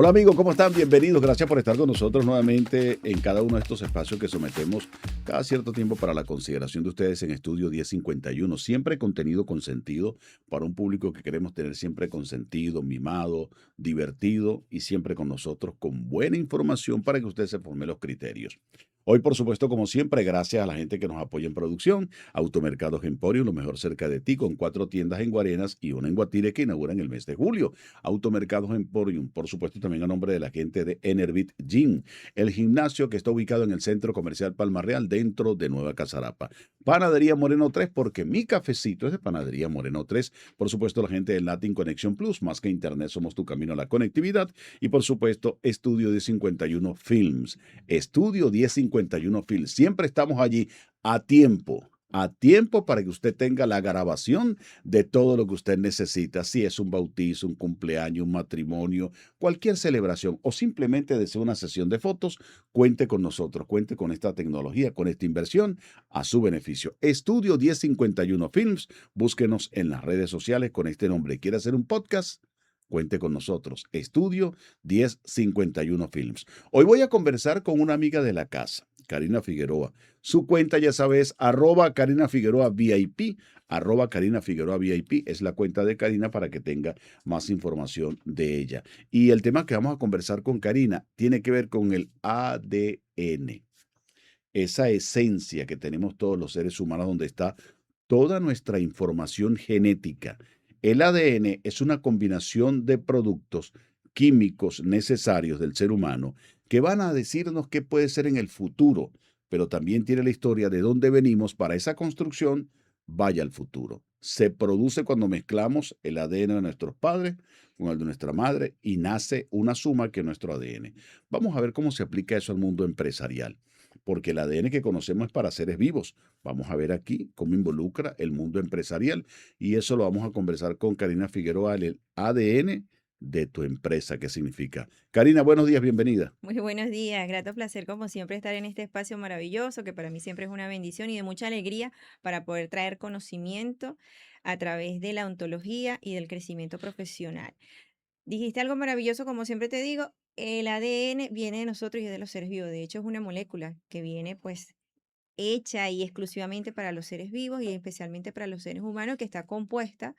Hola amigos, ¿cómo están? Bienvenidos. Gracias por estar con nosotros nuevamente en cada uno de estos espacios que sometemos cada cierto tiempo para la consideración de ustedes en Estudio 1051. Siempre contenido con sentido para un público que queremos tener siempre consentido, mimado, divertido y siempre con nosotros con buena información para que usted se forme los criterios. Hoy, por supuesto, como siempre, gracias a la gente que nos apoya en producción, Automercados Emporio, lo mejor cerca de ti, con 4 tiendas en Guarenas y una en Guatire que inauguran el mes de julio. Automercados Emporium, por supuesto, también a nombre de la gente de Enervit Gym, el gimnasio que está ubicado en el Centro Comercial Palma Real, dentro de Nueva Casarapa. Panadería Moreno 3, porque mi cafecito es de Panadería Moreno 3. Por supuesto, la gente de Latin Connection Plus, más que internet, somos tu camino a la conectividad. Y por supuesto, Estudio 1051 Films. Estudio 1051 Films. Siempre estamos allí a tiempo para que usted tenga la grabación de todo lo que usted necesita, si es un bautizo, un cumpleaños, un matrimonio, cualquier celebración o simplemente desea una sesión de fotos, cuente con nosotros, cuente con esta tecnología, con esta inversión a su beneficio. Estudio 1051 Films, búsquenos en las redes sociales con este nombre. ¿Quiere hacer un podcast? Cuente con nosotros. Estudio 1051 Films. Hoy voy a conversar con una amiga de la casa, Karina Figueroa. Su cuenta, ya sabes, @Karina Figueroa VIP, @Karina Figueroa VIP es la cuenta de Karina para que tenga más información de ella. Y el tema que vamos a conversar con Karina tiene que ver con el ADN, esa esencia que tenemos todos los seres humanos donde está toda nuestra información genética. El ADN es una combinación de productos químicos necesarios del ser humano que van a decirnos qué puede ser en el futuro, pero también tiene la historia de dónde venimos para esa construcción vaya al futuro. Se produce cuando mezclamos el ADN de nuestros padres con el de nuestra madre y nace una suma que es nuestro ADN. Vamos a ver cómo se aplica eso al mundo empresarial, porque el ADN que conocemos es para seres vivos. Vamos a ver aquí cómo involucra el mundo empresarial y eso lo vamos a conversar con Karina Figueroa, el ADN de tu empresa. ¿Qué significa? Karina, buenos días, bienvenida. Muy buenos días, grato placer como siempre estar en este espacio maravilloso que para mí siempre es una bendición y de mucha alegría para poder traer conocimiento a través de la ontología y del crecimiento profesional. Dijiste algo maravilloso, como siempre te digo, el ADN viene de nosotros y es de los seres vivos. De hecho, es una molécula que viene pues hecha y exclusivamente para los seres vivos y especialmente para los seres humanos, que está compuesta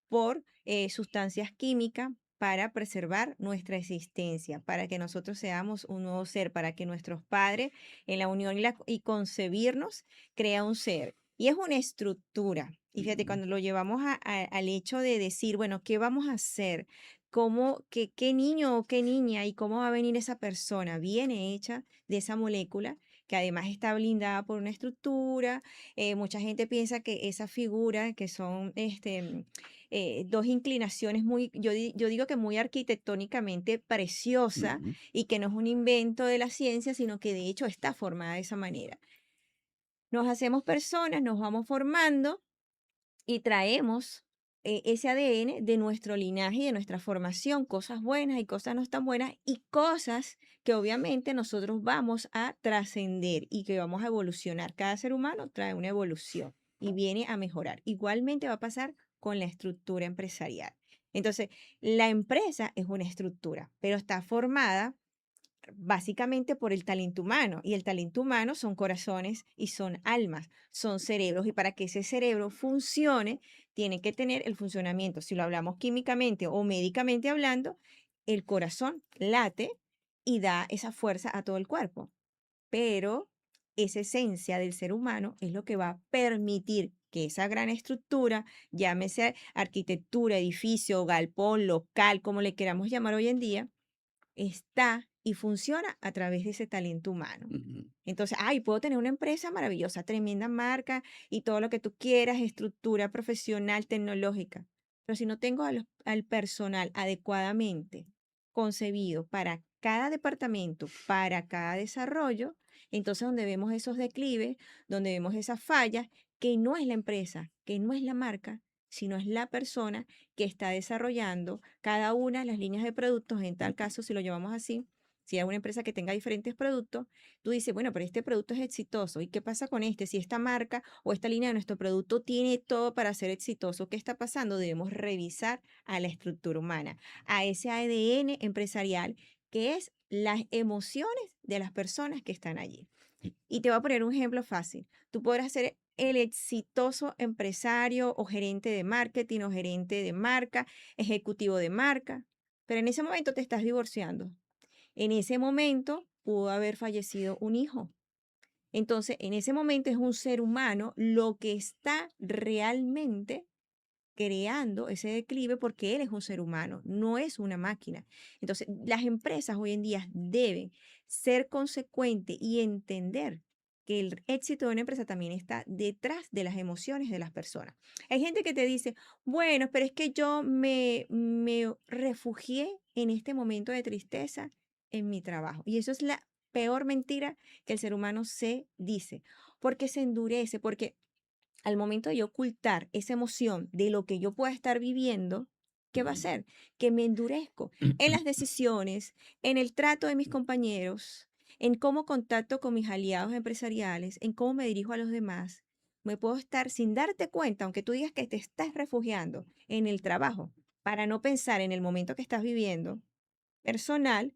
por sustancias químicas para preservar nuestra existencia, para que nosotros seamos un nuevo ser, para que nuestros padres en la unión y concebirnos crea un ser. Y es una estructura. Y fíjate, Ujú, cuando lo llevamos al hecho de decir, bueno, ¿qué vamos a hacer? ¿Qué niño o qué niña y cómo va a venir esa persona? Viene hecha de esa molécula que además está blindada por una estructura. Mucha gente piensa que esa figura, que son dos inclinaciones muy, yo digo que muy arquitectónicamente preciosa ujú. y que no es un invento de la ciencia, sino que de hecho está formada de esa manera. Nos hacemos personas, nos vamos formando y traemos ese ADN de nuestro linaje y de nuestra formación, cosas buenas y cosas no tan buenas y cosas que obviamente nosotros vamos a trascender y que vamos a evolucionar. Cada ser humano trae una evolución y viene a mejorar. Igualmente va a pasar con la estructura empresarial. Entonces, la empresa es una estructura, pero está formada básicamente por el talento humano. Y el talento humano son corazones y son almas, son cerebros. Y para que ese cerebro funcione, tiene que tener el funcionamiento. Si lo hablamos químicamente o médicamente hablando, el corazón late y da esa fuerza a todo el cuerpo. Pero esa esencia del ser humano es lo que va a permitir que esa gran estructura, llámese arquitectura, edificio, galpón, local, como le queramos llamar hoy en día, está y funciona a través de ese talento humano. Ujú. Entonces, ay, puedo tener una empresa maravillosa, tremenda marca y todo lo que tú quieras, estructura profesional, tecnológica. Pero si no tengo al personal adecuadamente concebido para cada departamento, para cada desarrollo, entonces donde vemos esos declives, donde vemos esas fallas, que no es la empresa, que no es la marca, sino es la persona que está desarrollando cada una de las líneas de productos, en tal caso, si lo llevamos así, Si es una empresa que tenga diferentes productos, tú dices, bueno, pero este producto es exitoso. ¿Y qué pasa con este? Si esta marca o esta línea de nuestro producto tiene todo para ser exitoso, ¿qué está pasando? Debemos revisar a la estructura humana, a ese ADN empresarial que es las emociones de las personas que están allí. Y te voy a poner un ejemplo fácil. Tú podrás ser el exitoso empresario o gerente de marketing o gerente de marca, ejecutivo de marca, pero en ese momento te estás divorciando. En ese momento pudo haber fallecido un hijo. Entonces, en ese momento es un ser humano lo que está realmente creando ese declive porque él es un ser humano, no es una máquina. Entonces, las empresas hoy en día deben ser consecuentes y entender que el éxito de una empresa también está detrás de las emociones de las personas. Hay gente que te dice, bueno, pero es que yo me refugié en este momento de tristeza en mi trabajo. Y eso es la peor mentira que el ser humano se dice, porque se endurece, porque al momento de yo ocultar esa emoción de lo que yo pueda estar viviendo, ¿qué va a Ujú. hacer? Que me endurezco en las decisiones, en el trato de mis compañeros, en cómo contacto con mis aliados empresariales, en cómo me dirijo a los demás. Me puedo estar sin darte cuenta, aunque tú digas que te estás refugiando en el trabajo, para no pensar en el momento que estás viviendo personal,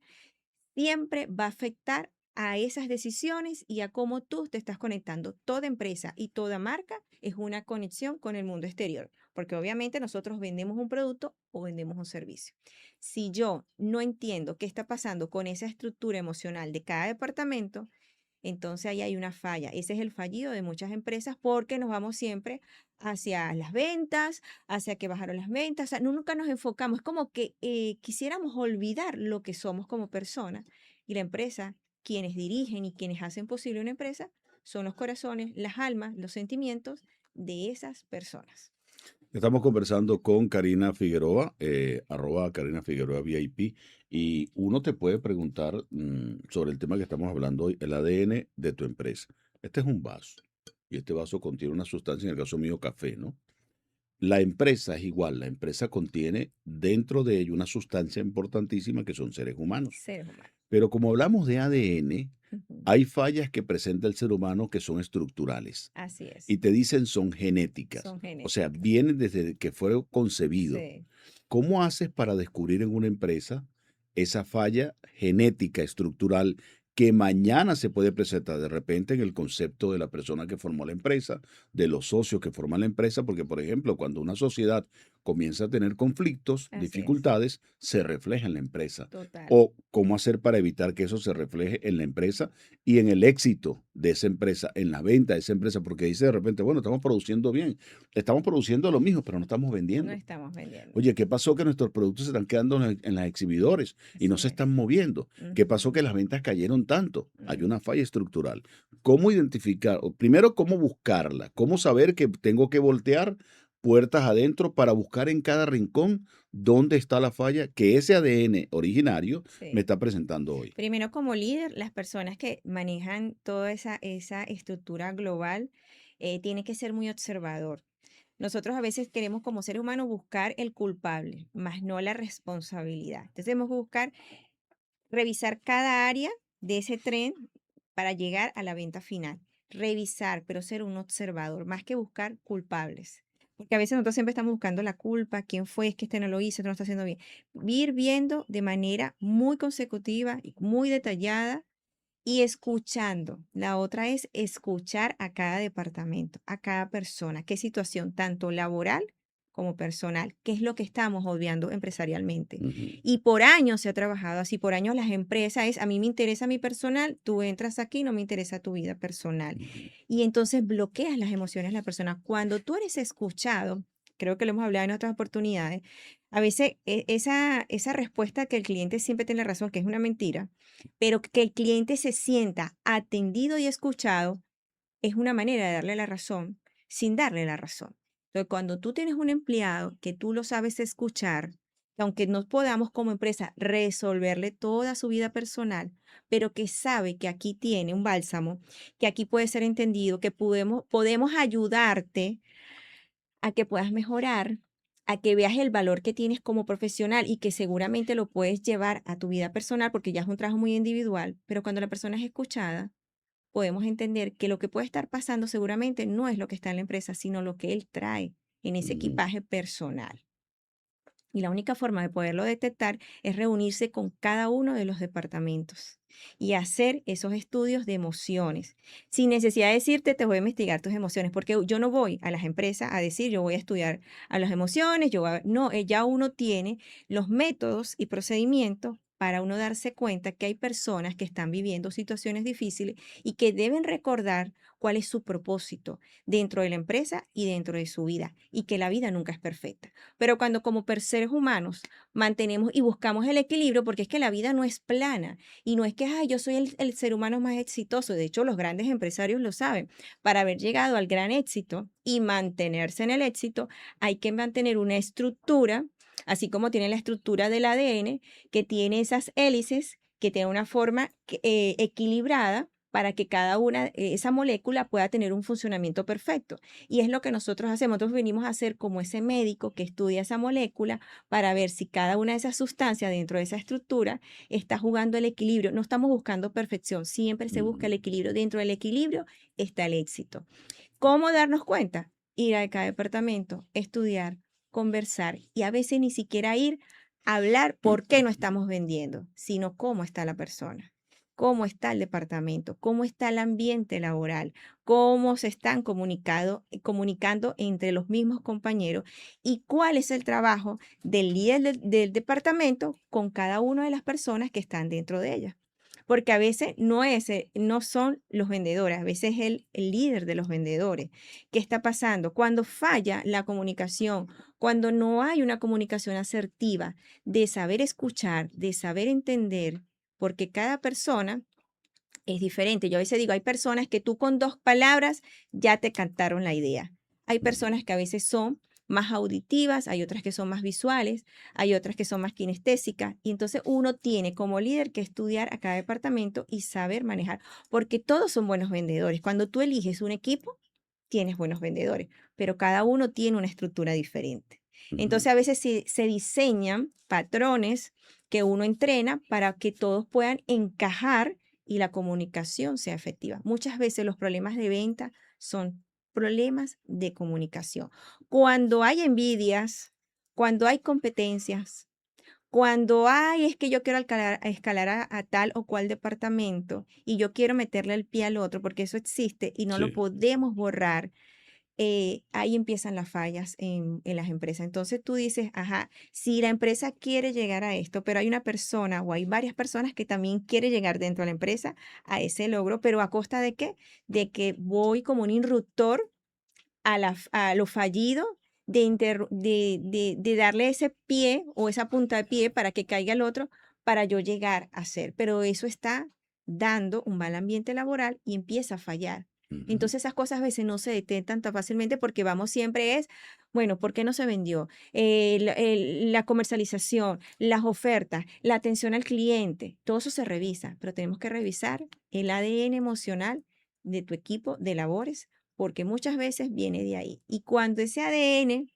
siempre va a afectar a esas decisiones y a cómo tú te estás conectando. Toda empresa y toda marca es una conexión con el mundo exterior, porque obviamente nosotros vendemos un producto o vendemos un servicio. Si yo no entiendo qué está pasando con esa estructura emocional de cada departamento, entonces ahí hay una falla. Ese es el fallido de muchas empresas porque nos vamos siempre hacia las ventas, hacia que bajaron las ventas. O sea, nunca nos enfocamos. Es como que quisiéramos olvidar lo que somos como personas. Y la empresa, quienes dirigen y quienes hacen posible una empresa, son los corazones, las almas, los sentimientos de esas personas. Estamos conversando con Karina Figueroa, arroba Karina Figueroa VIP, y uno te puede preguntar sobre el tema que estamos hablando hoy, el ADN de tu empresa. Este es un vaso, y este vaso contiene una sustancia, en el caso mío, café, ¿no? La empresa es igual, la empresa contiene dentro de ello una sustancia importantísima que son seres humanos. Seres humanos. Pero como hablamos de ADN, Ujú. hay fallas que presenta el ser humano que son estructurales Así es. y te dicen son genéticas, Son o sea, genéticas. vienen desde que fue concebido. Sí. ¿Cómo haces para descubrir en una empresa esa falla genética estructural que mañana se puede presentar de repente en el concepto de la persona que formó la empresa, de los socios que forman la empresa? Porque, por ejemplo, cuando una sociedad comienza a tener conflictos, Así es. dificultades, se refleja en la empresa. Total. O cómo hacer para evitar que eso se refleje en la empresa y en el éxito de esa empresa, en la venta de esa empresa, porque dice de repente, bueno, estamos produciendo bien, estamos produciendo lo mismo, pero no estamos No vendiendo. estamos vendiendo. Oye, ¿qué pasó? Que nuestros productos se están quedando en las exhibidores y no Así se es. están moviendo. ¿Qué pasó? Que Ujú, las ventas cayeron tanto. Hay ujú. una falla estructural. ¿Cómo identificar? O primero, ¿cómo buscarla? ¿Cómo saber que tengo que voltear puertas adentro para buscar en cada rincón dónde está la falla que ese ADN originario me Sí. está presentando hoy? Primero, como líder, las personas que manejan toda esa estructura global tienen que ser muy observador. Nosotros a veces queremos como seres humanos buscar el culpable, más no la responsabilidad. Entonces tenemos que buscar, revisar cada área de ese tren para llegar a la venta final. Revisar, pero ser un observador, más que buscar culpables. Porque a veces nosotros siempre estamos buscando la culpa, quién fue, es que este no lo hizo, este no lo está haciendo bien. Ir viendo de manera muy consecutiva y muy detallada y escuchando. La otra es escuchar a cada departamento, a cada persona, qué situación, tanto laboral como personal, qué es lo que estamos obviando empresarialmente. Ujú, Y por años se ha trabajado así, por años las empresas es, a mí me interesa mi personal, tú entras aquí, no me interesa tu vida personal. ujú. Y entonces bloqueas las emociones de la persona. Cuando tú eres escuchado, creo que lo hemos hablado en otras oportunidades, a veces esa respuesta que el cliente siempre tiene razón, que es una mentira, pero que el cliente se sienta atendido y escuchado es una manera de darle la razón sin darle la razón. Entonces, cuando tú tienes un empleado que tú lo sabes escuchar, que aunque no podamos como empresa resolverle toda su vida personal, pero que sabe que aquí tiene un bálsamo, que aquí puede ser entendido, que podemos ayudarte a que puedas mejorar, a que veas el valor que tienes como profesional y que seguramente lo puedes llevar a tu vida personal porque ya es un trabajo muy individual, pero cuando la persona es escuchada, podemos entender que lo que puede estar pasando seguramente no es lo que está en la empresa, sino lo que él trae en ese Ujú, equipaje personal. Y la única forma de poderlo detectar es reunirse con cada uno de los departamentos y hacer esos estudios de emociones. Sin necesidad de decirte, te voy a investigar tus emociones, porque yo no voy a las empresas a decir, yo voy a estudiar a las emociones, no, ya uno tiene los métodos y procedimientos para uno darse cuenta que hay personas que están viviendo situaciones difíciles y que deben recordar cuál es su propósito dentro de la empresa y dentro de su vida, y que la vida nunca es perfecta. Pero cuando como seres humanos mantenemos y buscamos el equilibrio, porque es que la vida no es plana y no es que "Ay, yo soy el ser humano más exitoso". De hecho, los grandes empresarios lo saben. Para haber llegado al gran éxito y mantenerse en el éxito, hay que mantener una estructura, así como tiene la estructura del ADN, que tiene esas hélices, que tiene una forma equilibrada para que cada una, esa molécula pueda tener un funcionamiento perfecto. Y es lo que nosotros hacemos. Nosotros venimos a ser como ese médico que estudia esa molécula para ver si cada una de esas sustancias dentro de esa estructura está jugando el equilibrio. No estamos buscando perfección, siempre se busca ujú, el equilibrio. Dentro del equilibrio está el éxito. ¿Cómo darnos cuenta? Ir a cada departamento, estudiar, conversar y a veces ni siquiera ir a hablar por qué no estamos vendiendo, sino cómo está la persona, cómo está el departamento, cómo está el ambiente laboral, cómo se están comunicando entre los mismos compañeros y cuál es el trabajo del líder del departamento con cada una de las personas que están dentro de ella. Porque a veces no son los vendedores, a veces es el líder de los vendedores. ¿Qué está pasando? Cuando falla la comunicación, cuando no hay una comunicación asertiva de saber escuchar, de saber entender, porque cada persona es diferente. Yo a veces digo, hay personas que tú con 2 palabras ya te cantaron la idea. Hay ujú, personas que a veces son más auditivas, hay otras que son más visuales, hay otras que son más kinestésicas, y entonces uno tiene como líder que estudiar a cada departamento y saber manejar, porque todos son buenos vendedores. Cuando tú eliges un equipo, tienes buenos vendedores, pero cada uno tiene una estructura diferente. ujú. Entonces a veces se diseñan patrones que uno entrena para que todos puedan encajar y la comunicación sea efectiva. Muchas veces los problemas de venta son problemas de comunicación. Cuando hay envidias, cuando hay competencias, cuando hay es que yo quiero escalar a tal o cual departamento y yo quiero meterle el pie al otro porque eso existe y no lo Sí. podemos borrar, ahí empiezan las fallas en las empresas. Entonces tú dices, ajá, si la empresa quiere llegar a esto, pero hay una persona o hay varias personas que también quiere llegar dentro de la empresa a ese logro, pero ¿a costa de qué? De que voy como un interruptor a lo fallido de darle ese pie o esa punta de pie para que caiga el otro, para yo llegar a ser. Pero eso está dando un mal ambiente laboral y empieza a fallar. Ujú, Entonces esas cosas a veces no se detectan tan fácilmente porque vamos siempre es, bueno, ¿por qué no se vendió? La comercialización, las ofertas, la atención al cliente, todo eso se revisa, pero tenemos que revisar el ADN emocional de tu equipo de labores porque muchas veces viene de ahí. Y cuando ese ADN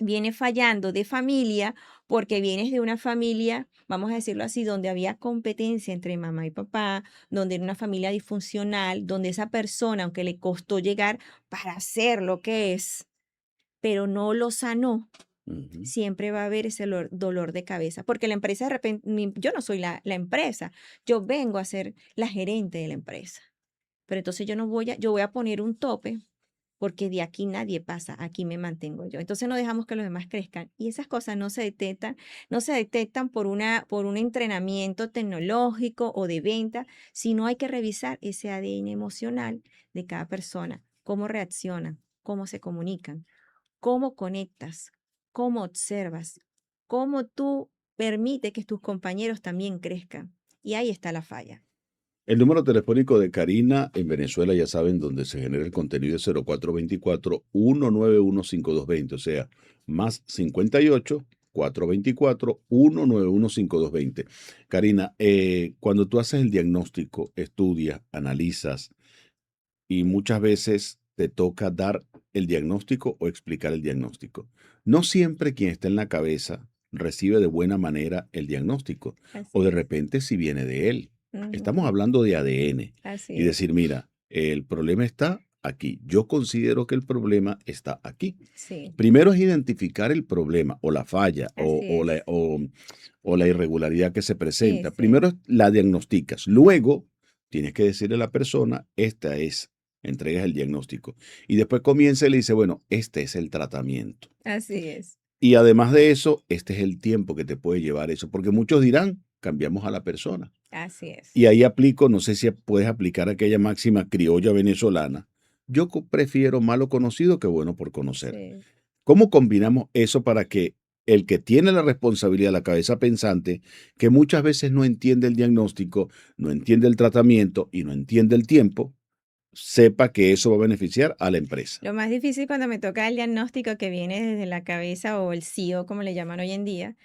viene fallando de familia, porque vienes de una familia, vamos a decirlo así, donde había competencia entre mamá y papá, donde era una familia disfuncional, donde esa persona, aunque le costó llegar para ser lo que es, pero no lo sanó, ujú. siempre va a haber ese dolor de cabeza, porque la empresa de repente, yo no soy la empresa, yo vengo a ser la gerente de la empresa. Pero entonces yo voy a poner un tope porque de aquí nadie pasa, aquí me mantengo yo. Entonces no dejamos que los demás crezcan y esas cosas no se detectan por un entrenamiento tecnológico o de venta, sino hay que revisar ese ADN emocional de cada persona, cómo reaccionan, cómo se comunican, cómo conectas, cómo observas, cómo tú permites que tus compañeros también crezcan. Y ahí está la falla. El número telefónico de Karina en Venezuela, ya saben, donde se genera el contenido es 0424-191-5220, o sea, más 58-424-191-5220. Karina, cuando tú haces el diagnóstico, estudias, analizas y muchas veces te toca dar el diagnóstico o explicar el diagnóstico. No siempre quien está en la cabeza recibe de buena manera el diagnóstico, Así o de es. repente si viene de él. Estamos Ujú. hablando de ADN Así y es. decir, mira, el problema está aquí. Yo considero que el problema está aquí. Sí, Primero es identificar el problema o la falla así es. o la irregularidad que se Sí, presenta. sí. Primero la diagnosticas, luego tienes que decirle a la persona, esta es, entregas el diagnóstico. Y después comienza y le dice, bueno, este es el tratamiento. Así es. Y además de eso, este es el tiempo que te puede llevar eso, porque muchos dirán, cambiamos a la persona. Así es. Y ahí aplico, no sé si puedes aplicar aquella máxima criolla venezolana. Yo prefiero malo conocido que bueno por conocer. Sí. ¿Cómo combinamos eso para que el que tiene la responsabilidad, la cabeza pensante, que muchas veces no entiende el diagnóstico, no entiende el tratamiento y no entiende el tiempo, sepa que eso va a beneficiar a la empresa? Lo más difícil cuando me toca el diagnóstico que viene desde la cabeza o el CEO, como le llaman hoy en día,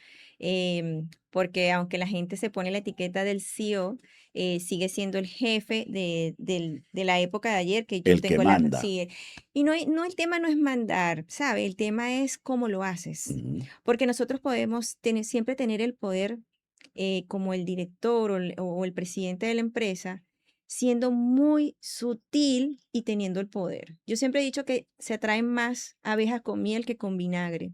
porque aunque la gente se pone la etiqueta del CEO, sigue siendo el jefe de la época de ayer que yo El que tengo la... manda. Sí, y no, no, el tema no es mandar, ¿sabe? El tema es cómo lo haces, Ujú. porque nosotros podemos siempre tener el poder como el director o el presidente de la empresa siendo muy sutil y teniendo el poder. Yo siempre he dicho que se atraen más abejas con miel que con vinagre.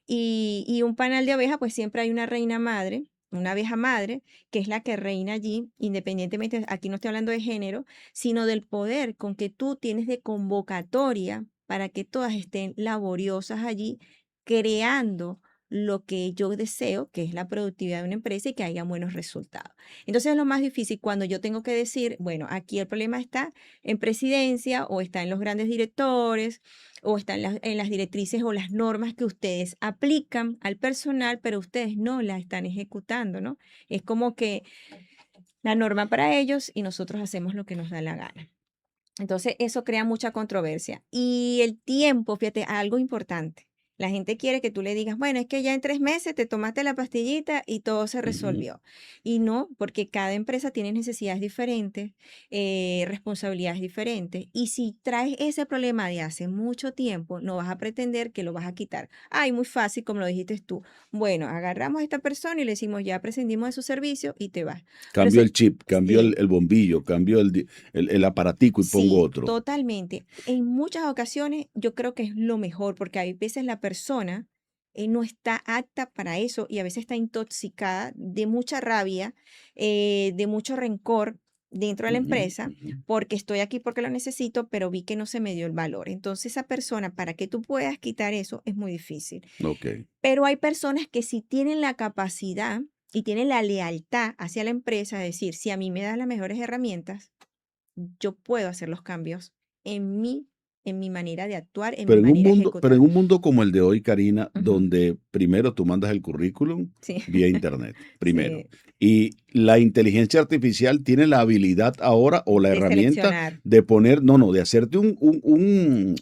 Y un panal de abejas, pues siempre hay una reina madre, una abeja madre, que es la que reina allí, independientemente, aquí no estoy hablando de género, sino del poder con que tú tienes de convocatoria para que todas estén laboriosas allí, creando lo que yo deseo, que es la productividad de una empresa y que haya buenos resultados. Entonces es lo más difícil cuando yo tengo que decir, bueno, aquí el problema está en presidencia o está en los grandes directores o está en las directrices o las normas que ustedes aplican al personal, pero ustedes no las están ejecutando, ¿no? Es como que la norma para ellos y nosotros hacemos lo que nos da la gana. Entonces, eso crea mucha controversia. Y el tiempo, fíjate, algo importante. La gente quiere que tú le digas, bueno, es que ya en 3 meses te tomaste la pastillita y todo se Ujú. resolvió. Y no, porque cada empresa tiene necesidades diferentes, responsabilidades diferentes. Y si traes ese problema de hace mucho tiempo, no vas a pretender que lo vas a quitar. Ay, muy fácil, como lo dijiste tú. Bueno, agarramos a esta persona y le decimos, ya prescindimos de su servicio y te vas. Pero Cambio el chip, cambio sí, el bombillo, cambio el aparatico y pongo sí, otro. totalmente. En muchas ocasiones yo creo que es lo mejor porque hay veces la persona no está apta para eso y a veces está intoxicada de mucha rabia, de mucho rencor dentro de la Ujú, empresa, ujú. porque estoy aquí porque lo necesito, pero vi que no se me dio el valor. Entonces esa persona, para que tú puedas quitar eso, es muy difícil. Ok. Pero hay personas que sí tienen la capacidad y tienen la lealtad hacia la empresa, es decir, si a mí me das las mejores herramientas, yo puedo hacer los cambios en en mi manera de actuar, en mi manera de Pero en ejecutar. un mundo como el de hoy, Karina, Ujú. donde primero tú mandas el currículum Sí, vía internet, primero. sí, Y la inteligencia artificial tiene la habilidad ahora o la de herramienta seleccionar. de poner, no, no, de hacerte un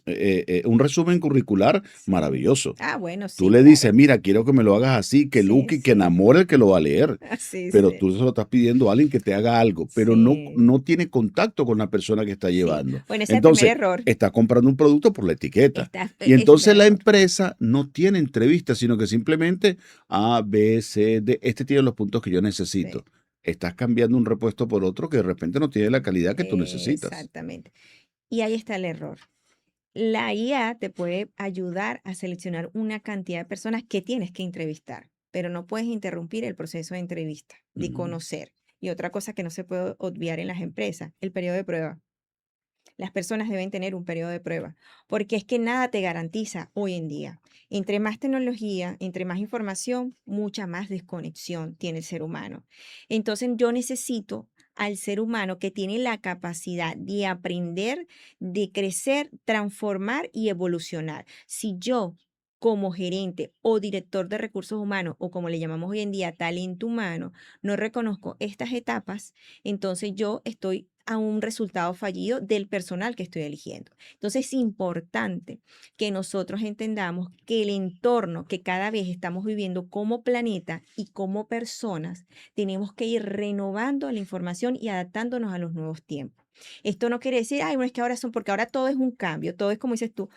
resumen curricular Sí. maravilloso. Ah, bueno, Tú sí, le dices, claro. mira, quiero que me lo hagas así, que Sí, eduque, que sí. enamore el que lo va a leer. Sí, Pero sí. tú se lo estás pidiendo a alguien que te haga algo, pero no, Sí, no tiene contacto con la persona que está sí. llevando. Bueno, ese es el primer Entonces, error. está comprando un producto por la etiqueta. Y Es el entonces primer la error. empresa no tiene entrevistas, sino que simplemente A, B, C, D, este tiene los puntos que yo Sí, necesito. Estás cambiando un repuesto por otro que de repente no tiene la calidad que tú necesitas. exactamente. Y ahí está el error. La IA te puede ayudar a seleccionar una cantidad de personas que tienes que entrevistar, pero no puedes interrumpir el proceso de entrevista, de Ujú. conocer. Y otra cosa que no se puede obviar en las empresas, el periodo de prueba. Las personas deben tener un periodo de prueba, porque es que nada te garantiza hoy en día. Entre más tecnología, entre más información, mucha más desconexión tiene el ser humano. Entonces yo necesito al ser humano que tiene la capacidad de aprender, de crecer, transformar y evolucionar. Si yo como gerente o director de recursos humanos, o como le llamamos hoy en día, talento humano, no reconozco estas etapas, entonces yo estoy a un resultado fallido del personal que estoy eligiendo. Entonces es importante que nosotros entendamos que el entorno que cada vez estamos viviendo como planeta y como personas, tenemos que ir renovando la información y adaptándonos a los nuevos tiempos. Esto no quiere decir, ay, bueno, es que ahora son, porque ahora todo es un cambio, todo es como dices tú,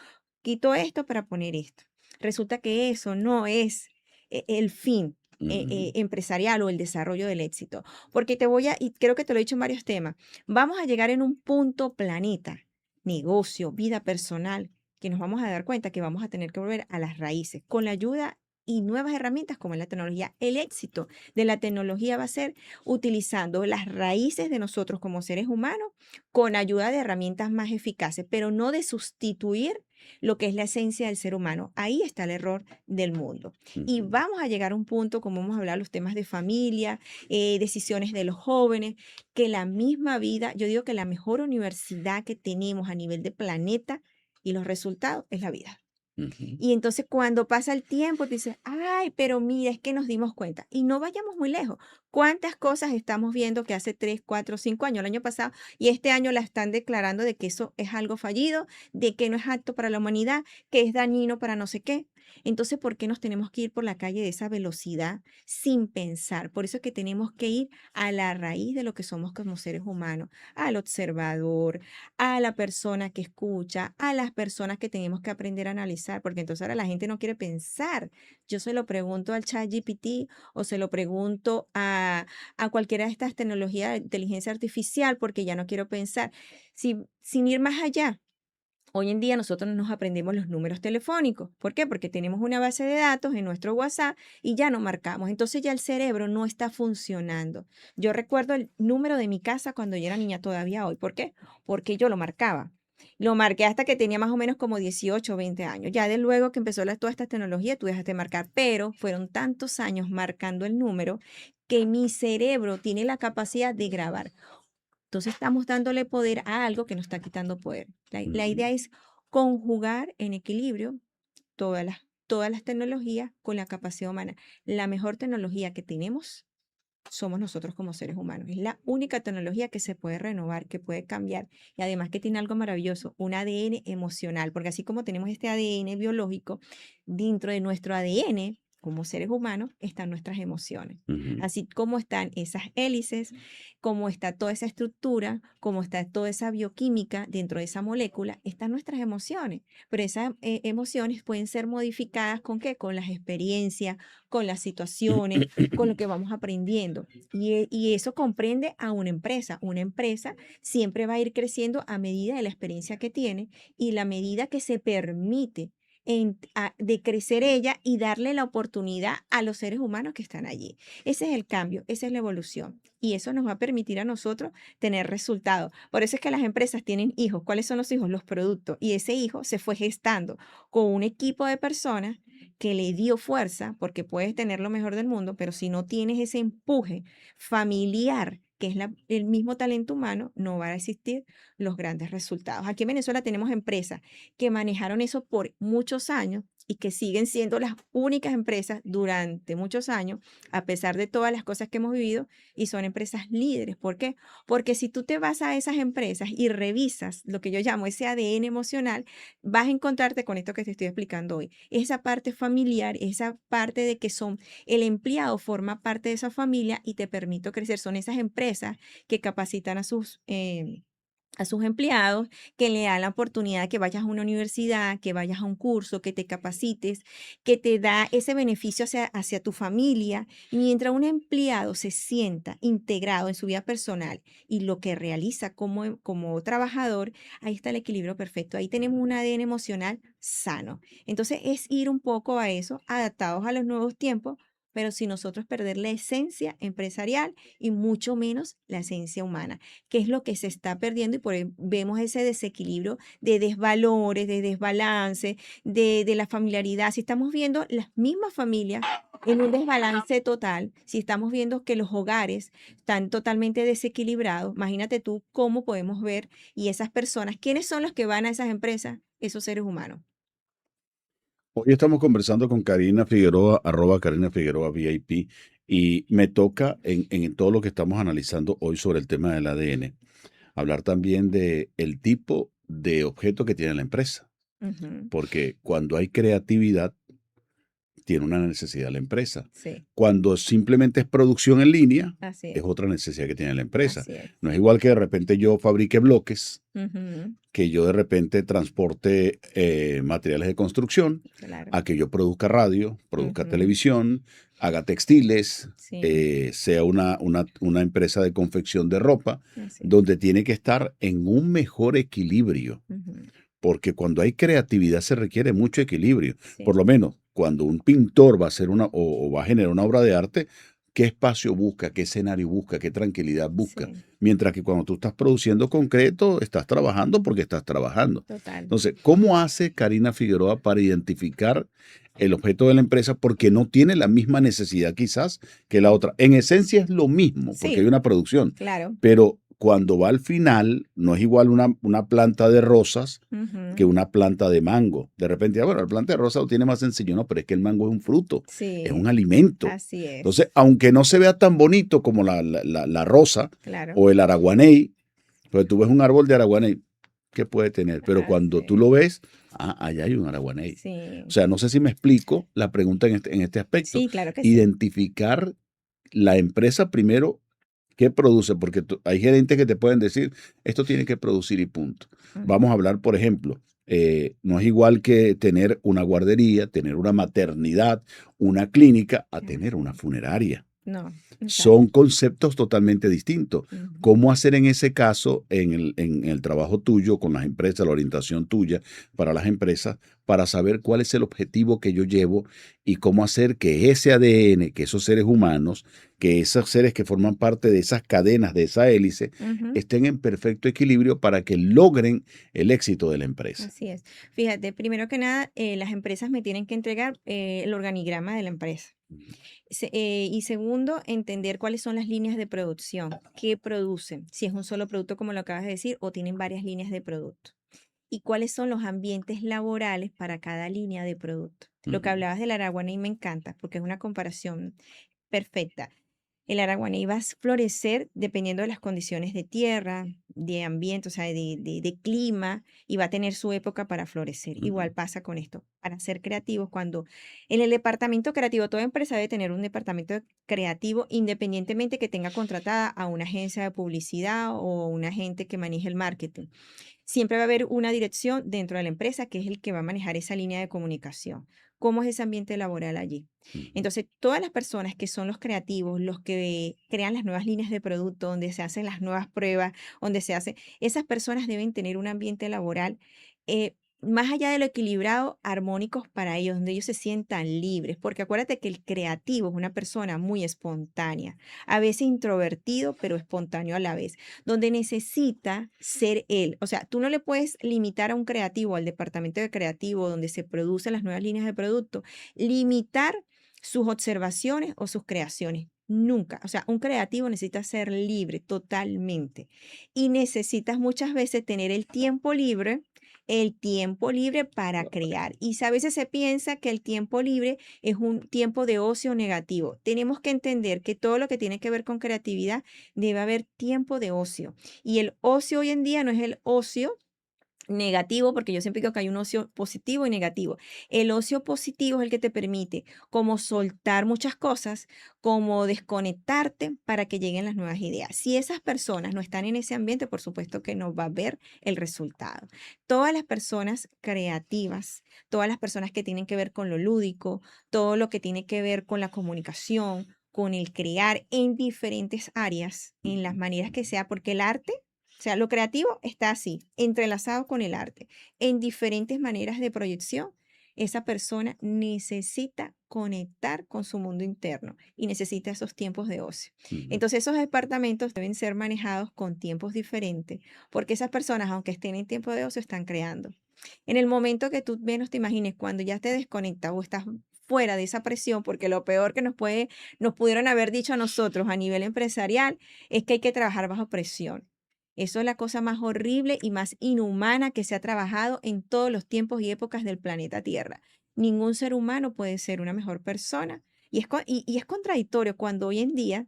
quito esto para poner esto. Resulta que eso no es el fin Ujú, empresarial o el desarrollo del éxito. Porque te voy a, y creo que te lo he dicho en varios temas, vamos a llegar en un punto planeta, negocio, vida personal, que nos vamos a dar cuenta que vamos a tener que volver a las raíces con la ayuda y nuevas herramientas como es la tecnología. El éxito de la tecnología va a ser utilizando las raíces de nosotros como seres humanos con ayuda de herramientas más eficaces, pero no de sustituir lo que es la esencia del ser humano. Ahí está el error del mundo. Y ujú, vamos a llegar a un punto, como hemos hablado, los temas de familia, decisiones de los jóvenes, que la misma vida, yo digo que la mejor universidad que tenemos a nivel de planeta y los resultados es la vida. ujú. Y entonces cuando pasa el tiempo, te dices, ay, pero mira, es que nos dimos cuenta. Y no vayamos muy lejos. ¿Cuántas cosas estamos viendo que hace 3, 4, 5 años, el año pasado, y este año la están declarando de que eso es algo fallido, de que no es apto para la humanidad, que es dañino para no sé qué? Entonces, ¿por qué nos tenemos que ir por la calle de esa velocidad sin pensar? Por eso es que tenemos que ir a la raíz de lo que somos como seres humanos, al observador, a la persona que escucha, a las personas que tenemos que aprender a analizar, porque entonces ahora la gente no quiere pensar. Yo se lo pregunto al ChatGPT o se lo pregunto a cualquiera de estas tecnologías de inteligencia artificial porque ya no quiero pensar. Sin ir más allá, hoy en día nosotros nos aprendemos los números telefónicos. ¿Por qué? Porque tenemos una base de datos en nuestro WhatsApp y ya no marcamos. Entonces ya el cerebro no está funcionando. Yo recuerdo el número de mi casa cuando yo era niña todavía hoy. ¿Por qué? Porque yo lo marcaba. Lo marqué hasta que tenía más o menos como 18 o 20 años. Ya de luego que empezó toda esta tecnología, tú dejaste de marcar, pero fueron tantos años marcando el número que mi cerebro tiene la capacidad de grabar. Entonces estamos dándole poder a algo que nos está quitando poder. La Ujú. idea es conjugar en equilibrio todas las tecnologías con la capacidad humana. La mejor tecnología que tenemos somos nosotros como seres humanos. Es la única tecnología que se puede renovar, que puede cambiar y además que tiene algo maravilloso, un ADN emocional, porque así como tenemos este ADN biológico, dentro de nuestro ADN como seres humanos están nuestras emociones. Ujú. Así como están esas hélices, como está toda esa estructura, como está toda esa bioquímica dentro de esa molécula, están nuestras emociones. Pero esas emociones pueden ser modificadas con qué? Con las experiencias, con las situaciones, con lo que vamos aprendiendo. Y eso comprende a una empresa. Una empresa siempre va a ir creciendo a medida de la experiencia que tiene y la medida que se permite de crecer ella y darle la oportunidad a los seres humanos que están allí. Ese es el cambio, esa es la evolución. Y eso nos va a permitir a nosotros tener resultados. Por eso es que las empresas tienen hijos. ¿Cuáles son los hijos? Los productos. Y ese hijo se fue gestando con un equipo de personas que le dio fuerza, porque puedes tener lo mejor del mundo, pero si no tienes ese empuje familiar, que es el mismo talento humano, no va a existir los grandes resultados. Aquí en Venezuela tenemos empresas que manejaron eso por muchos años y que siguen siendo las únicas empresas durante muchos años, a pesar de todas las cosas que hemos vivido, y son empresas líderes. ¿Por qué? Porque si tú te vas a esas empresas y revisas lo que yo llamo ese ADN emocional, vas a encontrarte con esto que te estoy explicando hoy. Esa parte familiar, esa parte de que son, el empleado forma parte de esa familia y te permite crecer. Son esas empresas que capacitan a sus empleados, que le dan la oportunidad de que vayas a una universidad, que vayas a un curso, que te capacites, que te da ese beneficio hacia tu familia. Y mientras un empleado se sienta integrado en su vida personal y lo que realiza como trabajador, ahí está el equilibrio perfecto. Ahí tenemos un ADN emocional sano. Entonces es ir un poco a eso, adaptados a los nuevos tiempos, pero sin nosotros perder la esencia empresarial y mucho menos la esencia humana, que es lo que se está perdiendo y por ahí vemos ese desequilibrio de desvalores, de desbalance, de la familiaridad. Si estamos viendo las mismas familias en un desbalance total, si estamos viendo que los hogares están totalmente desequilibrados, imagínate tú cómo podemos ver y esas personas, ¿quiénes son los que van a esas empresas? Esos seres humanos. Hoy estamos conversando con Karina Figueroa, arroba Karina Figueroa VIP, y me toca en todo lo que estamos analizando hoy sobre el tema del ADN, hablar también de el tipo de objeto que tiene la empresa, Ujú, porque cuando hay creatividad, tiene una necesidad la empresa. Sí, Cuando simplemente es producción en línea, así es es, otra necesidad que tiene la empresa. así es. No es igual que de repente yo fabrique bloques, Ujú, que yo de repente transporte materiales de construcción, claro. a que yo produzca radio, produzca Ujú, televisión, haga textiles, sí, sea una empresa de confección de ropa, así es. donde tiene que estar en un mejor equilibrio, Ujú, porque cuando hay creatividad se requiere mucho equilibrio. Por sí, lo menos cuando un pintor va a hacer o va a generar una obra de arte, ¿qué espacio busca? ¿Qué escenario busca? ¿Qué tranquilidad busca? sí, Mientras que cuando tú estás produciendo concreto, estás trabajando porque estás trabajando. total. Entonces, ¿cómo hace Karina Figueroa para identificar el objeto de la empresa? Porque no tiene la misma necesidad quizás que la otra. En esencia es lo mismo, porque hay Sí, una producción, claro. pero cuando va al final, no es igual una planta de rosas que Ujú, una planta de mango. De repente, bueno, la planta de rosa lo tiene más sencillo, no, pero es que el mango es un fruto, es un sí, alimento. así Entonces, es, aunque no se vea tan bonito como la rosa claro. o el araguaney, pues tú ves un árbol de araguaney, ¿qué puede tener? Pero cuando tú Así, lo ves, allá hay un araguaney. O sí, sea, no sé si me explico la pregunta en este aspecto. sí, claro que sí. Identificar la empresa primero que produce, porque hay gerentes que te pueden decir, esto tiene que producir y punto. Vamos a Ujú, hablar, por ejemplo, no es igual que tener una guardería, tener una maternidad, una clínica, a tener una así. funeraria. No, Son exacto. conceptos totalmente distintos. Ujú, ¿Cómo hacer en ese caso, en el trabajo tuyo, con las empresas, la orientación tuya para las empresas, para saber cuál es el objetivo que yo llevo y cómo hacer que ese ADN, que esos seres humanos, que esos seres que forman parte de esas cadenas, de esa hélice, ujú, estén en perfecto equilibrio para que logren el éxito de la empresa? así es. Fíjate, primero que nada, las empresas me tienen que entregar el organigrama de la empresa. Y segundo, entender cuáles son las líneas de producción, qué producen, si es un solo producto como lo acabas de decir o tienen varias líneas de producto. Y cuáles son los ambientes laborales para cada línea de producto. Lo que Ujú, hablabas del Araguaney me encanta porque es una comparación perfecta. El araguaní va a florecer dependiendo de las condiciones de tierra, de ambiente, o sea, de clima, y va a tener su época para florecer. ujú, Igual pasa con esto. Para ser creativos, cuando en el departamento creativo, toda empresa debe tener un departamento creativo independientemente que tenga contratada a una agencia de publicidad o un agente que maneje el marketing. Siempre va a haber una dirección dentro de la empresa que es el que va a manejar esa línea de comunicación. ¿Cómo es ese ambiente laboral allí? ujú, Entonces, todas las personas que son los creativos, los que crean las nuevas líneas de producto, donde se hacen las nuevas pruebas, donde se hace, esas personas deben tener un ambiente laboral más allá de lo equilibrado, armónicos para ellos, donde ellos se sientan libres, porque acuérdate que el creativo es una persona muy espontánea, a veces introvertido, pero espontáneo a la vez, donde necesita ser él. O sea, tú no le puedes limitar a un creativo, al departamento de creativo, donde se producen las nuevas líneas de producto, limitar sus observaciones o sus creaciones. Nunca. O sea, un creativo necesita ser libre totalmente y necesitas muchas veces tener el tiempo libre para crear. Y a veces se piensa que el tiempo libre es un tiempo de ocio negativo. Tenemos que entender que todo lo que tiene que ver con creatividad debe haber tiempo de ocio. Y el ocio hoy en día no es el ocio negativo, porque yo siempre digo que hay un ocio positivo y negativo. El ocio positivo es el que te permite como soltar muchas cosas, como desconectarte para que lleguen las nuevas ideas. Si esas personas no están en ese ambiente, por supuesto que no va a ver el resultado. Todas las personas creativas, todas las personas que tienen que ver con lo lúdico, todo lo que tiene que ver con la comunicación, con el crear en diferentes áreas, en las ujú. maneras que sea, porque el arte, o sea, lo creativo está así, entrelazado con el arte. En diferentes maneras de proyección, esa persona necesita conectar con su mundo interno y necesita esos tiempos de ocio. Ujú. Entonces, esos departamentos deben ser manejados con tiempos diferentes, porque esas personas, aunque estén en tiempo de ocio, están creando. En el momento que tú menos te imagines, cuando ya te desconectas o estás fuera de esa presión, porque lo peor que nos pudieron haber dicho a nosotros a nivel empresarial es que hay que trabajar bajo presión. Eso es la cosa más horrible y más inhumana que se ha trabajado en todos los tiempos y épocas del planeta Tierra. Ningún ser humano puede ser una mejor persona. Y es contradictorio cuando hoy en día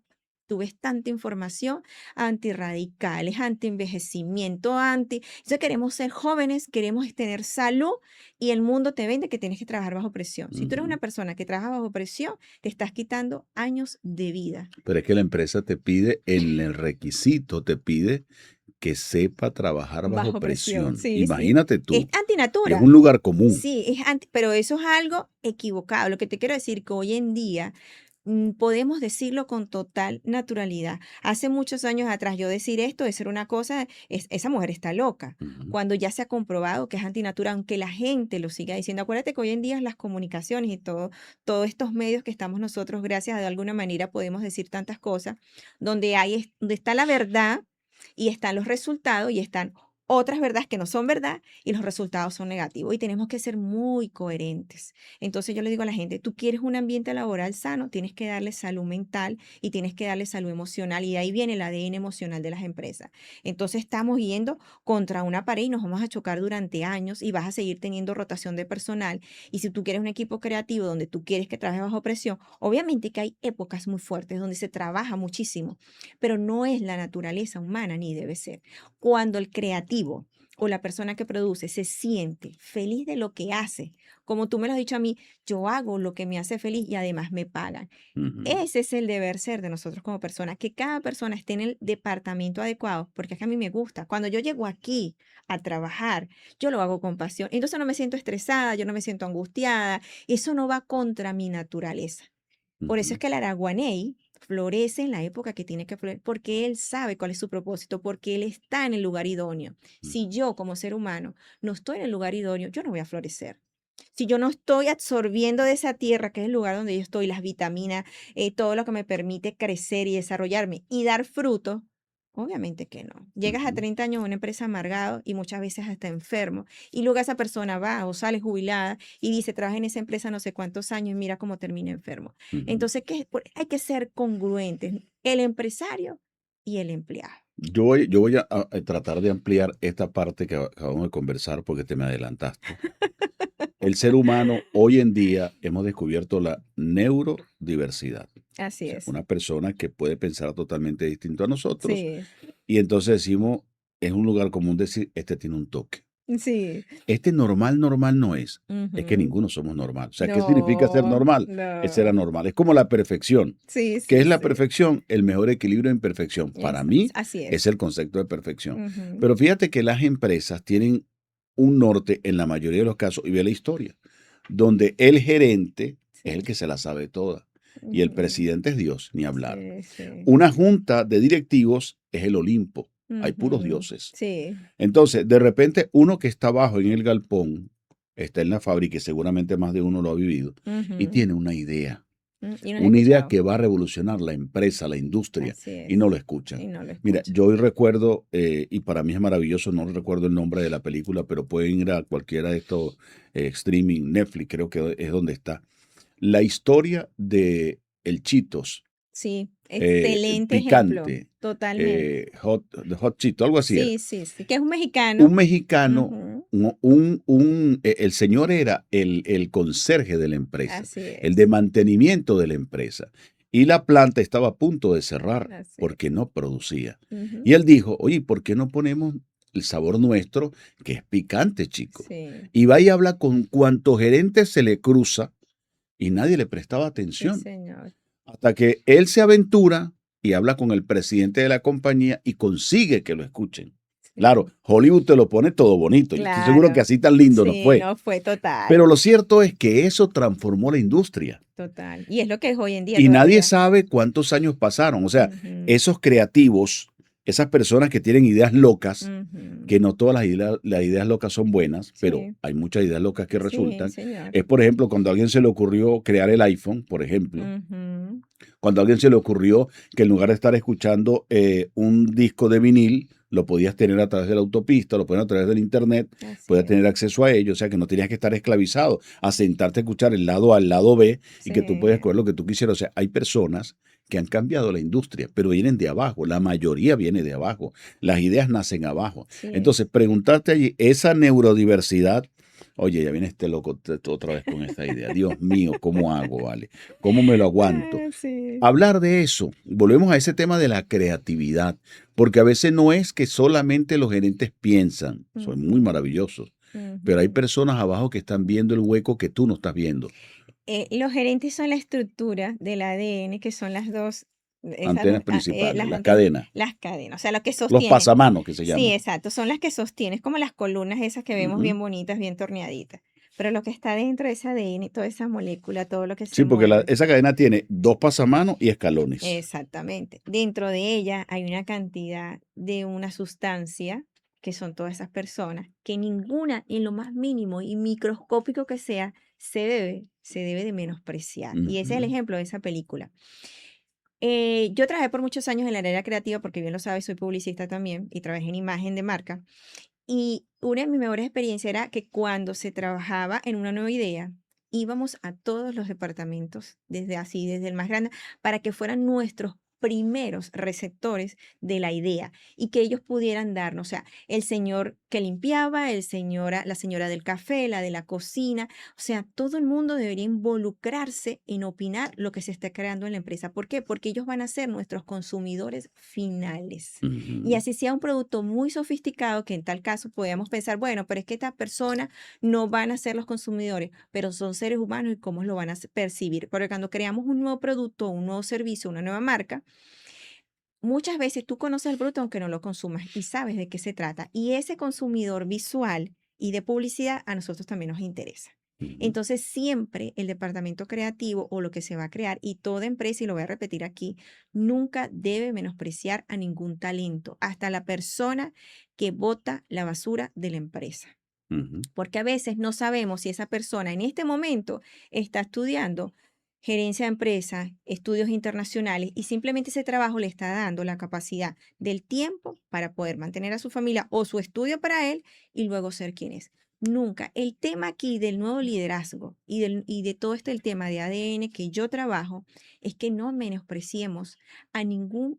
tú ves tanta información antirradicales, antienvejecimiento, Entonces queremos ser jóvenes, queremos tener salud y el mundo te vende que tienes que trabajar bajo presión. Si tú eres una Ujú. persona que trabaja bajo presión, te estás quitando años de vida. Pero es que la empresa te pide, en el requisito te pide que sepa trabajar bajo Bajo presión, presión. sí, sí. Imagínate Es tú, y es antinatura. un lugar común. Sí, pero eso es algo equivocado. Lo que te quiero decir que hoy en día podemos decirlo con total naturalidad. Hace muchos años atrás yo decir esto, de ser una cosa, esa mujer está loca. Ujú, Cuando ya se ha comprobado que es antinatura, aunque la gente lo siga diciendo. Acuérdate que hoy en día las comunicaciones y todos estos medios que estamos nosotros, gracias a de alguna manera, podemos decir tantas cosas, donde está la verdad y están los resultados y están otras verdades que no son verdad y los resultados son negativos y tenemos que ser muy coherentes. Entonces yo le digo a la gente, tú quieres un ambiente laboral sano, tienes que darle salud mental y tienes que darle salud emocional y de ahí viene el ADN emocional de las empresas. Entonces estamos yendo contra una pared y nos vamos a chocar durante años y vas a seguir teniendo rotación de personal. Y si tú quieres un equipo creativo donde tú quieres que trabaje bajo presión, obviamente que hay épocas muy fuertes donde se trabaja muchísimo, pero no es la naturaleza humana ni debe ser. Cuando el creativo o la persona que produce se siente feliz de lo que hace, como tú me lo has dicho a mí, yo hago lo que me hace feliz y además me pagan. ujú. Ese es el deber ser de nosotros como personas, que cada persona esté en el departamento adecuado, porque es que a mí me gusta. Cuando yo llego aquí a trabajar, yo lo hago con pasión. Entonces no me siento estresada, yo no me siento angustiada. Eso no va contra mi naturaleza. Por eso es Ujú, que el araguaney florece en la época que tiene que florecer, porque él sabe cuál es su propósito, porque él está en el lugar idóneo. ujú, Si yo como ser humano no estoy en el lugar idóneo, yo no voy a florecer. Si yo no estoy absorbiendo de esa tierra, que es el lugar donde yo estoy, las vitaminas, todo lo que me permite crecer y desarrollarme y dar fruto, obviamente que no. Llegas a ujú, 30 años a una empresa amargado y muchas veces hasta enfermo, y luego esa persona va o sale jubilada y dice, trabaja en esa empresa no sé cuántos años y mira cómo termina enfermo. ujú. Entonces, hay que ser congruentes, el empresario y el empleado. Yo voy a tratar de ampliar esta parte que acabamos de conversar porque te me adelantaste. El ser humano hoy en día hemos descubierto la neurodiversidad. O Así sea, es. una persona que puede pensar totalmente distinto a nosotros Sí, y entonces decimos, es un lugar común decir, este tiene un toque. sí. Este normal no es. Es que Ujú. ninguno somos normal. O sea, ¿qué significa ser No, normal? Es ser no. anormal. Es como la perfección. Sí, ¿Qué sí, es la sí. perfección? El mejor equilibrio en perfección. Para mí Así es es. el concepto de perfección. Ujú. Pero fíjate que las empresas tienen un norte en la mayoría de los casos y ve la historia, donde el gerente es el Sí. que se la sabe toda y el Ujú. presidente es Dios, ni hablar. Sí, sí. Una junta de directivos es el Olimpo. Hay puros Ujú. dioses. Sí. Entonces, de repente, uno que está abajo en el galpón, está en la fábrica, y seguramente más de uno lo ha vivido, y Ujú. tiene Y no lo he una idea escuchado. que va a revolucionar la empresa, la industria, Así y no lo es. escuchan. Y no lo Mira, escucho. yo hoy recuerdo, y para mí es maravilloso, no recuerdo el nombre de la película, pero pueden ir a cualquiera de estos streaming, Netflix, creo que es donde está. La historia de el Cheetos, Sí, excelente ejemplo. picante, Totalmente. de hot Cheetos, algo así era. Sí, sí, sí. Que es un Un mexicano. mexicano, Ujú. el señor era el conserje de la empresa, Así el de es. mantenimiento de la empresa. Y la planta estaba a punto de cerrar Así es. porque no producía. Ujú. Y él dijo, oye, ¿por qué no ponemos el sabor nuestro, que es picante, chico? Sí, Y va y habla con cuanto gerente se le cruza y nadie le prestaba sí, atención. señor. Hasta que él se aventura y habla con el presidente de la compañía y consigue que lo escuchen. Claro, Sí. Hollywood te lo pone todo bonito. Yo estoy seguro que Claro. así tan lindo no Sí, fue. no fue Pero total. lo cierto es que eso transformó la industria. Total. Y es lo que es hoy en día Y nadie todavía. sabe cuántos años pasaron. O sea, Ujú. esos creativos, esas personas que tienen ideas locas, Ujú. que no todas las ideas locas son buenas, pero Sí, hay muchas ideas locas que sí, resultan. señor. Es, por ejemplo, cuando a alguien se le ocurrió crear el iPhone, por ejemplo, Ujú. cuando a alguien se le ocurrió que en lugar de estar escuchando un disco de vinil, lo podías tener a través de la autopista, lo podías a través del internet, Así podías tener es. acceso a ello, o sea que no tenías que estar esclavizado a sentarte a escuchar el lado A al lado B y que tú puedas Sí, escoger lo que tú quisieras. O sea, hay personas que han cambiado la industria, pero vienen de abajo, la mayoría viene de abajo, las ideas nacen abajo. sí Entonces, es. preguntarte allí, esa neurodiversidad, Oye, ya viene este loco otra vez con esta idea. Dios mío, ¿cómo hago, vale? ¿Cómo me lo aguanto? Sí. Hablar de eso, volvemos a ese tema de la creatividad, porque a veces no es que solamente los gerentes piensan, son muy Ujú, maravillosos, pero hay ujú. personas abajo que están viendo el hueco que tú no estás viendo. Los gerentes son la estructura del ADN, que son las dos, esas dos, Antenas principales, las las antenas, cadenas, las cadenas, o sea, lo que los sostiene. pasamanos que se Sí, llaman. exacto, son las que sostienen, es como las columnas esas que vemos Ujú. bien bonitas, bien torneaditas. Pero lo que está dentro de ese ADN, toda esa molécula, todo lo que se Sí, porque mueve. esa cadena tiene dos pasamanos y escalones. Exactamente. Dentro de ella hay una cantidad de una sustancia, que son todas esas personas, que ninguna, en lo más mínimo y microscópico que sea, se debe de menospreciar. Y ese es el Ujú, ejemplo de esa película. Yo trabajé por muchos años en la área creativa, porque bien lo sabes, soy publicista también y trabajé en imagen de marca. Y una de mis mejores experiencias era que cuando se trabajaba en una nueva idea, íbamos a todos los departamentos, desde así, desde el más grande, para que fueran nuestros primeros receptores de la idea y que ellos pudieran darnos, o sea, el señor que limpiaba, la señora del café, la de la cocina, o sea, todo el mundo debería involucrarse en opinar lo que se está creando en la empresa. ¿Por qué? Porque ellos van a ser nuestros consumidores finales. Y ujú, así sea un producto muy sofisticado, que en tal caso podríamos pensar, bueno, pero es que estas personas no van a ser los consumidores, pero son seres humanos y cómo lo van a percibir. Porque cuando creamos un nuevo producto, un nuevo servicio, una nueva marca, muchas veces tú conoces el producto aunque no lo consumas y sabes de qué se trata. Y ese consumidor visual y de publicidad a nosotros también nos interesa. ujú, Entonces, siempre el departamento creativo o lo que se va a crear y toda empresa, y lo voy a repetir aquí, nunca debe menospreciar a ningún talento, hasta la persona que bota la basura de la empresa. ujú, Porque a veces no sabemos si esa persona en este momento está estudiando gerencia de empresas, estudios internacionales y simplemente ese trabajo le está dando la capacidad del tiempo para poder mantener a su familia o su estudio para él y luego ser quien es. Nunca. El tema aquí del nuevo liderazgo y de todo este el tema de ADN que yo trabajo es que no menospreciemos a ningún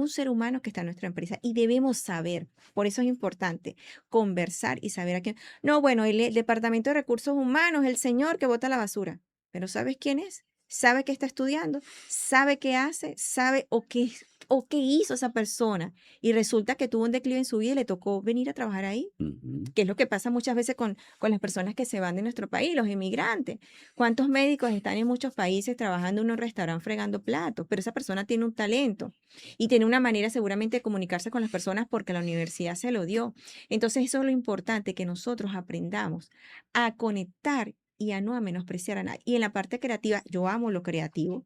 ser humano que está en nuestra empresa y debemos saber, por eso es importante conversar y saber a quién. No, bueno, el Departamento de Recursos Humanos, el señor que bota la basura. Pero ¿sabes quién es? ¿Sabe qué está estudiando? ¿Sabe qué hace? ¿Sabe o qué hizo esa persona? Y resulta que tuvo un declive en su vida y le tocó venir a trabajar ahí, ujú. que es lo que pasa muchas veces con las personas que se van de nuestro país, los inmigrantes. ¿Cuántos médicos están en muchos países trabajando en un restaurante fregando platos? Pero esa persona tiene un talento y tiene una manera seguramente de comunicarse con las personas porque la universidad se lo dio. Entonces eso es lo importante, que nosotros aprendamos a conectar y a no a menospreciar a nadie. Y en la parte creativa, yo amo lo creativo,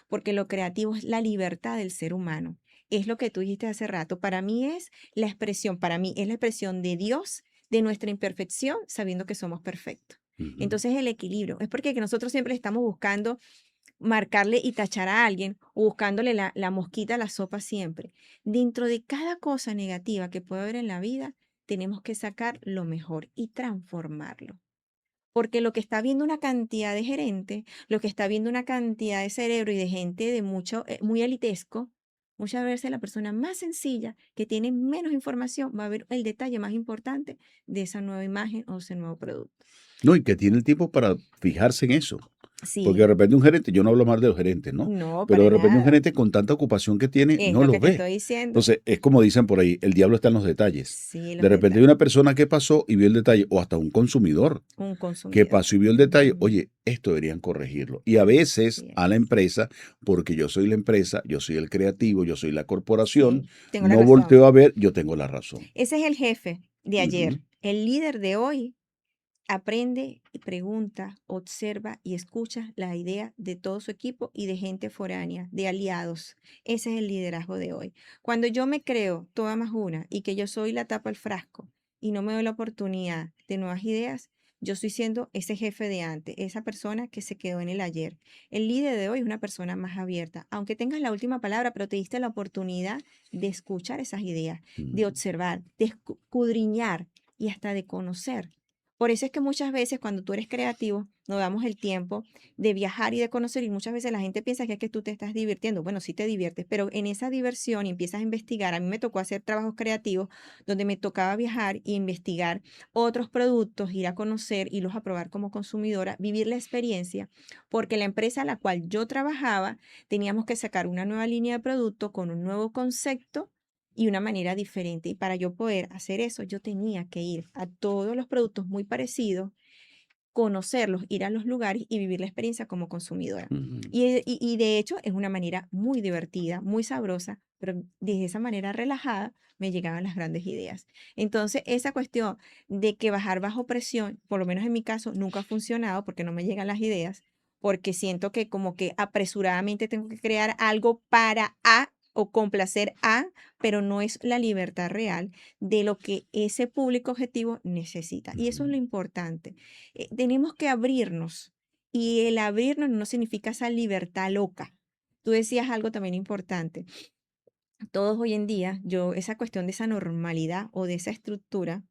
porque lo creativo es la libertad del ser humano. Es lo que tú dijiste hace rato. Para mí es la expresión de Dios, de nuestra imperfección, sabiendo que somos perfectos. Ujú. Entonces el equilibrio, es porque que nosotros siempre estamos buscando marcarle y tachar a alguien o buscándole la mosquita a la sopa siempre. Dentro de cada cosa negativa que puede haber en la vida, tenemos que sacar lo mejor y transformarlo. Porque lo que está viendo una cantidad de gerentes, lo que está viendo una cantidad de cerebro y de gente de mucho, muy elitesco, muchas veces la persona más sencilla, que tiene menos información, va a ver el detalle más importante de esa nueva imagen o ese nuevo producto. No, y que tiene el tiempo para fijarse en eso. Porque de Sí, repente un gerente, yo no hablo mal de los gerentes, ¿no? no, Pero para de repente un nada. gerente con tanta ocupación que tiene Es no lo los que te ve. estoy diciendo. Entonces, es como dicen por ahí, el diablo está en los detalles. Sí, De los repente hay detalles. una persona que pasó y vio el detalle, o hasta un consumidor Un que consumidor. pasó y vio el detalle, Ujú, oye, esto deberían corregirlo. Y a veces así a la es. empresa, porque yo soy la empresa, yo soy el creativo, yo soy la corporación, Sí, tengo la no razón. volteo a ver, yo tengo la razón. Ese es el jefe de Ujú, ayer. El líder de hoy aprende y pregunta, observa y escucha la idea de todo su equipo y de gente foránea, de aliados. Ese es el liderazgo de hoy. Cuando yo me creo toda más una y que yo soy la tapa al frasco y no me doy la oportunidad de nuevas ideas, yo estoy siendo ese jefe de antes, esa persona que se quedó en el ayer. El líder de hoy es una persona más abierta, aunque tengas la última palabra, pero te diste la oportunidad de escuchar esas ideas, de ujú. observar, de escudriñar y hasta de conocer Por eso es que muchas veces cuando tú eres creativo, nos damos el tiempo de viajar y de conocer y muchas veces la gente piensa que es que tú te estás divirtiendo. Bueno, sí te diviertes, pero en esa diversión y empiezas a investigar. A mí me tocó hacer trabajos creativos donde me tocaba viajar e investigar otros productos, ir a conocer, irlos a probar como consumidora, vivir la experiencia, porque la empresa a la cual yo trabajaba teníamos que sacar una nueva línea de producto con un nuevo concepto y una manera diferente. Y para yo poder hacer eso, yo tenía que ir a todos los productos muy parecidos, conocerlos, ir a los lugares y vivir la experiencia como consumidora. Ujú. Y de hecho es una manera muy divertida, muy sabrosa, pero de esa manera relajada me llegaban las grandes ideas. Entonces, esa cuestión de que bajar bajo presión, por lo menos en mi caso, nunca ha funcionado porque no me llegan las ideas, porque siento que como que apresuradamente tengo que crear algo para A o complacer a, pero no es la libertad real de lo que ese público objetivo necesita. Y eso es Ujú. lo importante. Tenemos que abrirnos y el abrirnos no significa esa libertad loca. Tú decías algo también importante. Todos hoy en día, esa cuestión de esa normalidad o de esa estructura,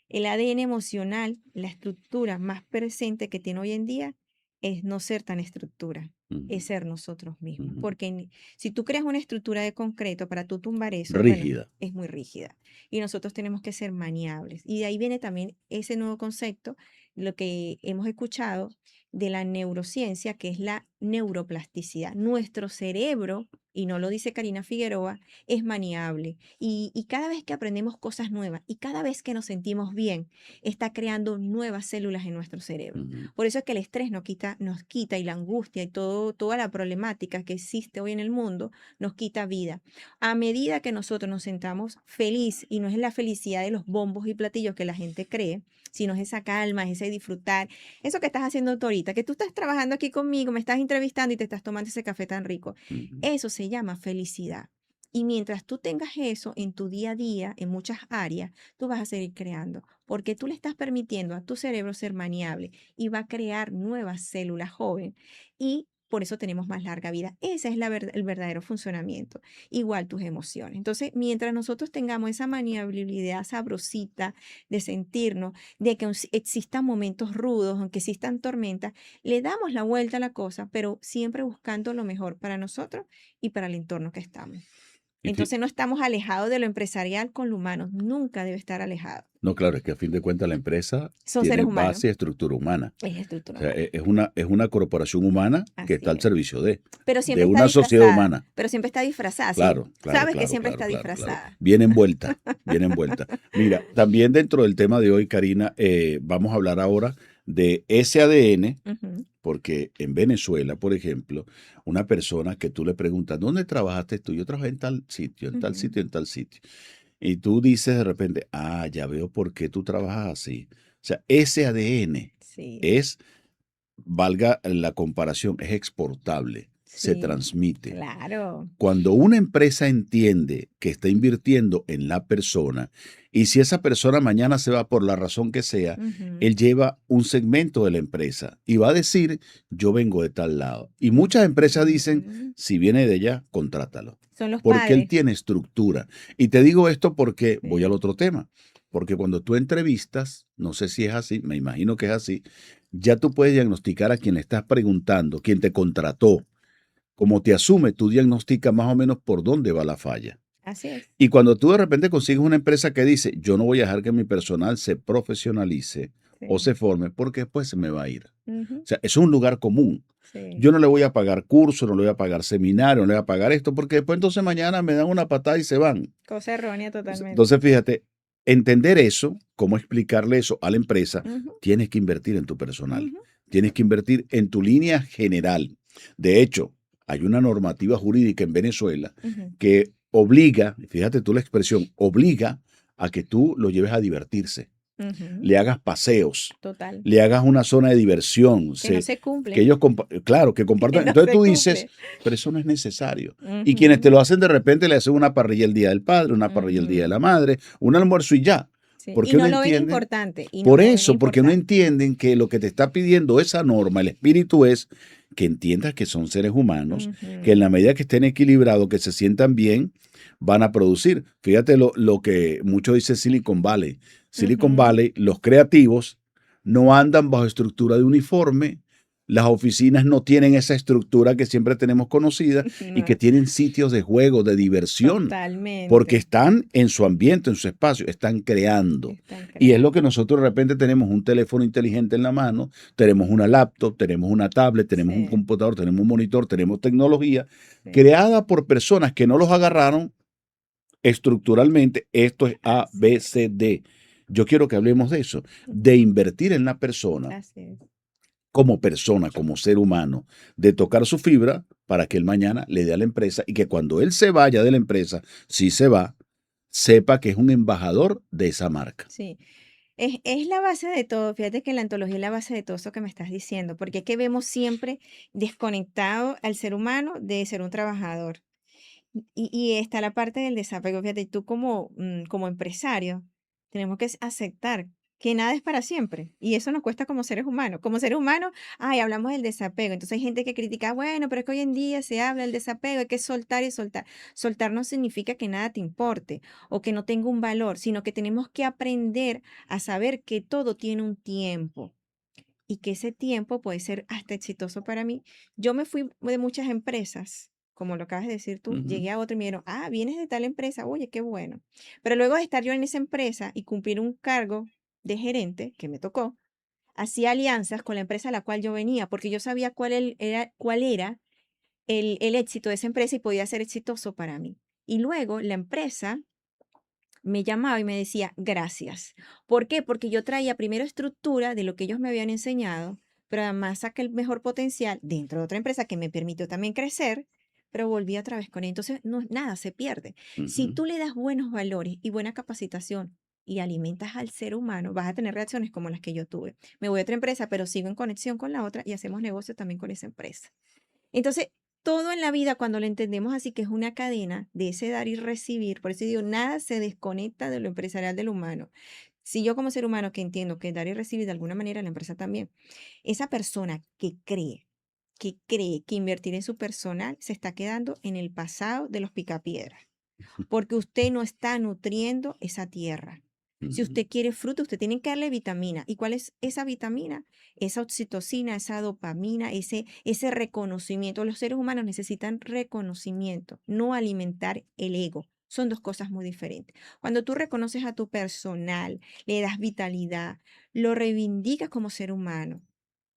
el ADN emocional, la estructura más presente que tiene hoy en día es no ser tan estructura, Ujú. es ser nosotros mismos. Ujú. Porque si tú creas una estructura de concreto para tú tumbar eso, bueno, Rígida. es muy rígida. Y nosotros tenemos que ser maniables. Y de ahí viene también ese nuevo concepto, lo que hemos escuchado de la neurociencia, que es la neuroplasticidad. Nuestro cerebro, y no lo dice Karina Figueroa, es maniable. Y cada vez que aprendemos cosas nuevas y cada vez que nos sentimos bien, está creando nuevas células en nuestro cerebro. Ujú. Por eso es que el estrés nos quita y la angustia y toda la problemática que existe hoy en el mundo nos quita vida. A medida que nosotros nos sentamos feliz, y no es la felicidad de los bombos y platillos que la gente cree, sino es esa calma, es ese disfrutar. Eso que estás haciendo tú ahorita, que tú estás trabajando aquí conmigo, me estás entrevistando y te estás tomando ese café tan rico. Ujú. Eso se llama felicidad. Y mientras tú tengas eso en tu día a día, en muchas áreas, tú vas a seguir creando, porque tú le estás permitiendo a tu cerebro ser maniable y va a crear nuevas células jóvenes y por eso tenemos más larga vida. Ese es el verdadero funcionamiento. Igual tus emociones. Entonces, mientras nosotros tengamos esa maniabilidad sabrosita de sentirnos, de que existan momentos rudos, aunque existan tormentas, le damos la vuelta a la cosa, pero siempre buscando lo mejor para nosotros y para el entorno que estamos. Y fi- Entonces no estamos alejados de lo empresarial con lo humano, nunca debe estar alejado. no, claro, es que a fin de cuentas la empresa Son tiene seres humanos, base y estructura humana. es O estructura sea, humana, es una corporación humana que está así al es. servicio Pero de siempre está una sociedad disfrazada, humana. pero siempre está disfrazada, sí, Claro, claro, sabes que claro, siempre claro, está claro, claro. disfrazada. Bien envuelta, bien envuelta. Mira, también dentro del tema de hoy, Karina, vamos a hablar ahora de ese ADN, Ujú, porque en Venezuela, por ejemplo, una persona que tú le preguntas, ¿dónde trabajaste tú? Yo trabajé en tal sitio, en tal ujú, sitio, en tal sitio. Y tú dices de repente, ya veo por qué tú trabajas así. O sea, ese ADN sí, es, valga la comparación, es exportable, se sí, transmite. claro. Cuando una empresa entiende que está invirtiendo en la persona y si esa persona mañana se va por la razón que sea, Ujú, él lleva un segmento de la empresa y va a decir, yo vengo de tal lado. Y muchas empresas dicen, ujú. si viene de allá, contrátalo, Son los porque él padres. tiene estructura. Y te digo esto porque voy al Sí. otro tema, porque cuando tú entrevistas, no sé si es así, me imagino que es así, ya tú puedes diagnosticar a quien le estás preguntando, quien te contrató, como te asume, tú diagnosticas más o menos por dónde va la falla. Así es. Y cuando tú de repente consigues una empresa que dice, yo no voy a dejar que mi personal se profesionalice o Sí. se forme porque después se me va a ir. Ujú, O sea, es un lugar común. sí. Yo no le voy a pagar curso, no le voy a pagar seminario, no le voy a pagar esto, porque después entonces mañana me dan una patada y se van. Cosa errónea totalmente. Entonces, fíjate, entender eso, cómo explicarle eso a la empresa, Ujú, tienes que invertir en tu personal, ujú, tienes que invertir en tu línea general. De hecho, hay una normativa jurídica en Venezuela ujú, que obliga, fíjate tú la expresión, obliga a que tú lo lleves a divertirse, ujú, le hagas paseos, total. le hagas una zona de diversión, Que no se que cumple, ellos, claro, que que compartan. no Entonces se tú dices, cumple. pero eso no es necesario. Y quienes te Ujú, lo hacen de repente le hacen una parrilla el Día del Padre, una parrilla el Día de ujú, la Madre, un almuerzo y ya. sí. ¿Por Y qué no no lo ven entienden? importante, y no Por lo ven eso, porque no importante. entienden que lo que te está pidiendo esa norma, el espíritu es que entiendas que son seres humanos, que en Ujú, la medida que estén equilibrados, que se sientan bien, van a producir. Fíjate lo que mucho dice Silicon Valley. Silicon ujú, Valley, los creativos, no andan bajo estructura de uniforme, las oficinas no tienen esa estructura que siempre tenemos conocida y que No, tienen sitios de juego, de diversión, porque totalmente. están en su ambiente, en su espacio, están creando. Están Y es lo que creando. nosotros de repente tenemos un teléfono inteligente en la mano, tenemos una laptop, tenemos una tablet, tenemos un Sí, computador, tenemos un monitor, tenemos tecnología sí. creada por personas que no los agarraron estructuralmente. Esto es A, Así B, es. C, D. Yo quiero que hablemos de eso, de Ujú. invertir en la Así es. persona, como ser humano, de tocar su fibra para que él mañana le dé a la empresa y que cuando él se vaya de la empresa, si se va, sepa que es un embajador de esa marca. Sí. Es la base de todo. Fíjate que la antología es la base de todo eso que me estás diciendo, porque es que vemos siempre desconectado al ser humano de ser un trabajador. Y está la parte del desapego. Fíjate, tú como, como empresario, tenemos que aceptar que nada es para siempre. Y eso nos cuesta como seres humanos. Como seres humanos, ay, hablamos del desapego. Entonces hay gente que critica, bueno, pero es que hoy en día se habla del desapego, hay que soltar y soltar. Soltar no significa que nada te importe o que no tenga un valor, sino que tenemos que aprender a saber que todo tiene un tiempo y que ese tiempo puede ser hasta exitoso para mí. Yo me fui de muchas empresas, como lo acabas de decir tú, Ujú. llegué a otra y me dijeron, ah, vienes de tal empresa, oye, qué bueno. Pero luego de estar yo en esa empresa y cumplir un cargo de gerente que me tocó, hacía alianzas con la empresa a la cual yo venía, porque yo sabía cuál era el éxito de esa empresa y podía ser exitoso para mí. Y luego la empresa me llamaba y me decía gracias. ¿Por qué? Porque yo traía primero estructura de lo que ellos me habían enseñado, pero además saqué el mejor potencial dentro de otra empresa que me permitió también crecer, pero volví otra vez con él. Entonces, no, nada, se pierde. Si Ujú. tú le das buenos valores y buena capacitación y alimentas al ser humano, vas a tener reacciones como las que yo tuve. Me voy a otra empresa, pero sigo en conexión con la otra y hacemos negocio también con esa empresa. Entonces, todo en la vida, cuando lo entendemos así, que es una cadena de ese dar y recibir, por eso digo, nada se desconecta de lo empresarial del humano. Si yo como ser humano que entiendo que dar y recibir de alguna manera la empresa también, esa persona que cree que invertir en su personal se está quedando en el pasado de los picapiedras, porque usted no está nutriendo esa tierra. Si Ujú. usted quiere fruto, usted tiene que darle vitamina. ¿Y cuál es esa vitamina? Esa oxitocina, esa dopamina, ese reconocimiento. Los seres humanos necesitan reconocimiento, no alimentar el ego. Son dos cosas muy diferentes. Cuando tú reconoces a tu personal, le das vitalidad, lo reivindicas como ser humano,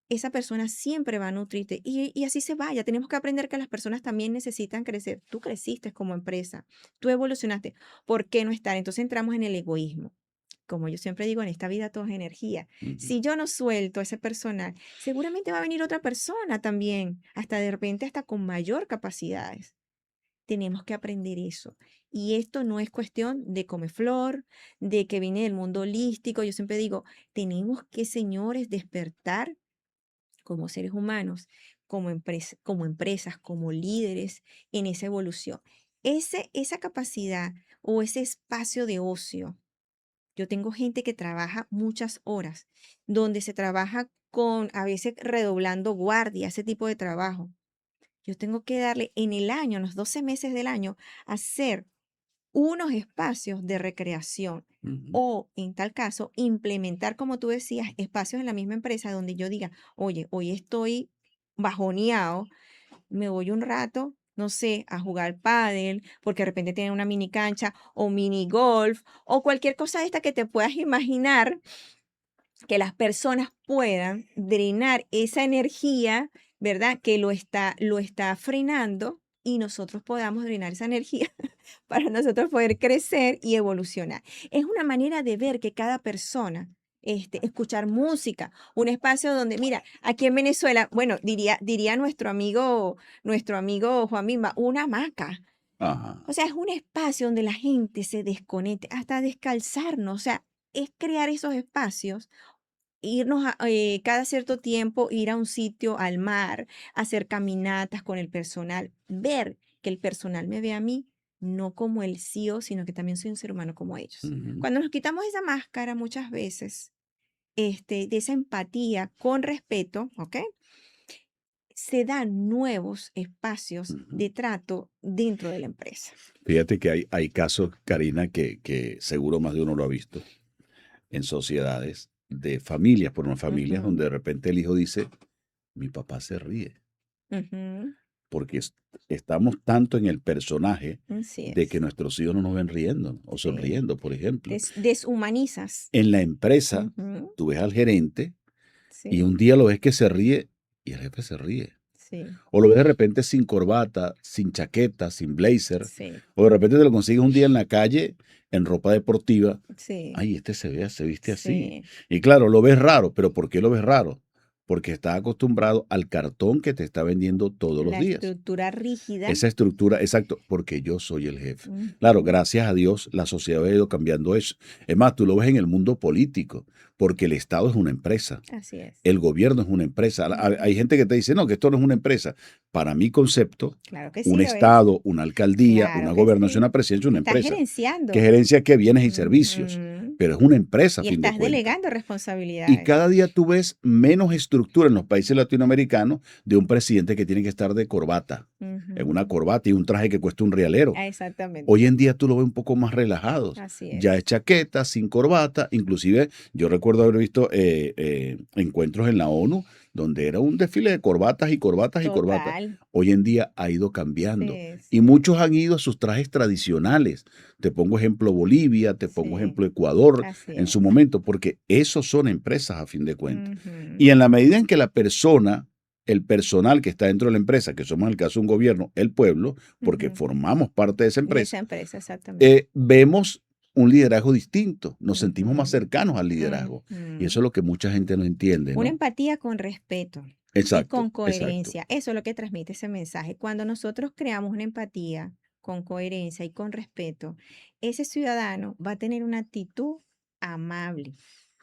esa persona siempre va a nutrirte y así se vaya. Tenemos que aprender que las personas también necesitan crecer. Tú creciste como empresa, tú evolucionaste. ¿Por qué no estar? Entonces entramos en el egoísmo. Como yo siempre digo, en esta vida todo es energía. Ujú. Si yo no suelto ese personal, seguramente va a venir otra persona también, hasta de repente, hasta con mayor capacidades. Tenemos que aprender eso. Y esto no es cuestión de comeflor, de que viene del mundo holístico. Yo siempre digo, tenemos que, señores, despertar como seres humanos, como empresas, como líderes en esa evolución. Esa capacidad o ese espacio de ocio. Yo tengo gente que trabaja muchas horas, donde se trabaja con, a veces redoblando guardia, ese tipo de trabajo. Yo tengo que darle en el año, en los 12 meses del año, hacer unos espacios de recreación Ujú. o, en tal caso, implementar, como tú decías, espacios en la misma empresa donde yo diga, oye, hoy estoy bajoneado, me voy un rato, no sé, a jugar pádel, porque de repente tienen una mini cancha o mini golf o cualquier cosa de esta que te puedas imaginar que las personas puedan drenar esa energía, ¿verdad? Que lo está frenando y nosotros podamos drenar esa energía para nosotros poder crecer y evolucionar. Es una manera de ver que cada persona, escuchar música, un espacio donde, mira, aquí en Venezuela, bueno, diría nuestro amigo Juan Mimba, una hamaca. Ajá. O sea, es un espacio donde la gente se desconecte, hasta descalzarnos. O sea, es crear esos espacios, irnos cada cierto tiempo, ir a un sitio, al mar, hacer caminatas con el personal, ver que el personal me ve a mí, no como el CEO, sino que también soy un ser humano como ellos. Ujú. Cuando nos quitamos esa máscara muchas veces, de esa empatía con respeto, ¿ok? Se dan nuevos espacios Ujú. de trato dentro de la empresa. Fíjate que hay casos, Karina, que seguro más de uno lo ha visto en sociedades. de familias, por unas familias Ujú, donde de repente el hijo dice, mi papá se ríe, ujú, porque estamos tanto en el personaje así de que es, nuestros hijos no nos ven riendo o sí. sonriendo, por ejemplo. Deshumanizas. En la empresa, Ujú, tú ves al gerente y sí, un día lo ves que se ríe y el jefe se ríe. sí, O lo ves de repente sin corbata, sin chaqueta, sin blazer. sí, O de repente te lo consigues un día en la calle en ropa deportiva. sí, Ay, este se viste así. sí. Y claro, lo ves raro, pero ¿por qué lo ves raro? Porque estás acostumbrado al cartón que te está vendiendo todos los La días. estructura rígida. Esa estructura, exacto, porque yo soy el jefe. Claro, Ujú, gracias a Dios la sociedad ha ido cambiando eso. Es más, tú lo ves en el mundo político, porque el Estado es una empresa. así es. El gobierno es una empresa. Hay Ujú, gente que te dice, no, que esto no es una empresa. Para mi concepto, claro que un sí lo es. Estado, una alcaldía, una Claro que gobernación, sí. una presidencia, una Estás empresa. ¿Qué gerenciando. gerencia? ¿Qué bienes y servicios? Ujú, Pero es una empresa a y fin de estás cuentas. delegando Y responsabilidades. cada día tú ves menos estructura en los países latinoamericanos de un presidente que tiene que estar de corbata, en una Ujú, corbata y un traje que cuesta un realero. Hoy exactamente. en día tú lo ves un poco más relajados. Así Ya es es. chaqueta, sin corbata. Inclusive yo recuerdo haber visto encuentros en la ONU donde era un desfile de corbatas y corbatas y corbatas. Total. Hoy en día ha ido cambiando. Sí, Y sí, muchos han ido a sus trajes tradicionales. Te pongo ejemplo Bolivia, te pongo sí. ejemplo Ecuador Así en su es. momento, porque esos son empresas a fin de cuentas. Ujú, Y en la medida en que la persona, el personal que está dentro de la empresa, que somos en el caso de un gobierno, el pueblo, porque ujú. formamos parte de esa De esa empresa, empresa, exactamente. vemos un liderazgo distinto, nos sentimos más Ujú, cercanos al liderazgo. Y eso ujú. es lo que mucha gente no entiende, Una ¿no? empatía con respeto y Exacto, con exacto. coherencia. Eso es lo que transmite ese mensaje. Cuando nosotros creamos una empatía con coherencia y con respeto, ese ciudadano va a tener una actitud amable,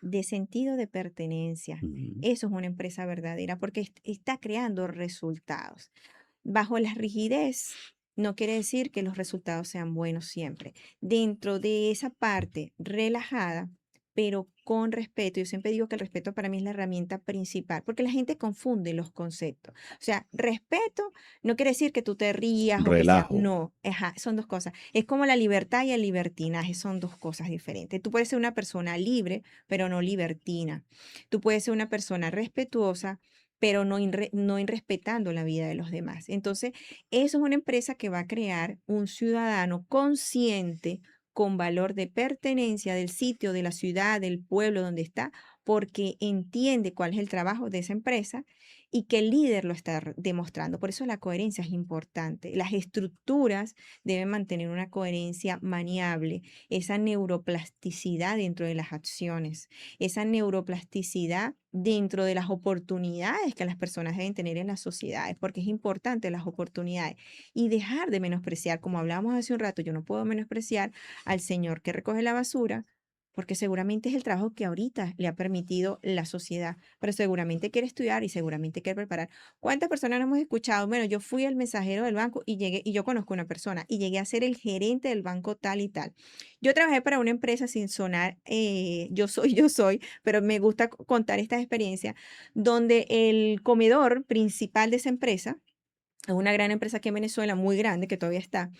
de sentido de pertenencia. Ujú. Eso es una empresa verdadera porque está creando resultados. Bajo la rigidez no quiere decir que los resultados sean buenos siempre. Dentro de esa parte relajada, pero con respeto, yo siempre digo que el respeto para mí es la herramienta principal, porque la gente confunde los conceptos. O sea, respeto no quiere decir que tú te rías o que sea, Relajo. no, ajá, son dos cosas. Es como la libertad y el libertinaje, son dos cosas diferentes. Tú puedes ser una persona libre, pero no libertina. Tú puedes ser una persona respetuosa, pero no irrespetando la vida de los demás. Entonces, eso es una empresa que va a crear un ciudadano consciente con valor de pertenencia del sitio, de la ciudad, del pueblo donde está, porque entiende cuál es el trabajo de esa empresa y que el líder lo está demostrando. Por eso la coherencia es importante. Las estructuras deben mantener una coherencia maniable, esa neuroplasticidad dentro de las acciones, esa neuroplasticidad dentro de las oportunidades que las personas deben tener en las sociedades, porque es importante las oportunidades y dejar de menospreciar, como hablábamos hace un rato, yo no puedo menospreciar al señor que recoge la basura, porque seguramente es el trabajo que ahorita le ha permitido la sociedad, pero seguramente quiere estudiar y seguramente quiere preparar. ¿Cuántas personas no hemos escuchado? Bueno, yo fui el mensajero del banco y llegué, y yo conozco una persona, y llegué a ser el gerente del banco tal y tal. Yo trabajé para una empresa sin sonar, yo soy, pero me gusta contar esta experiencia, donde el comedor principal de esa empresa, es una gran empresa aquí en Venezuela, muy grande, que todavía está.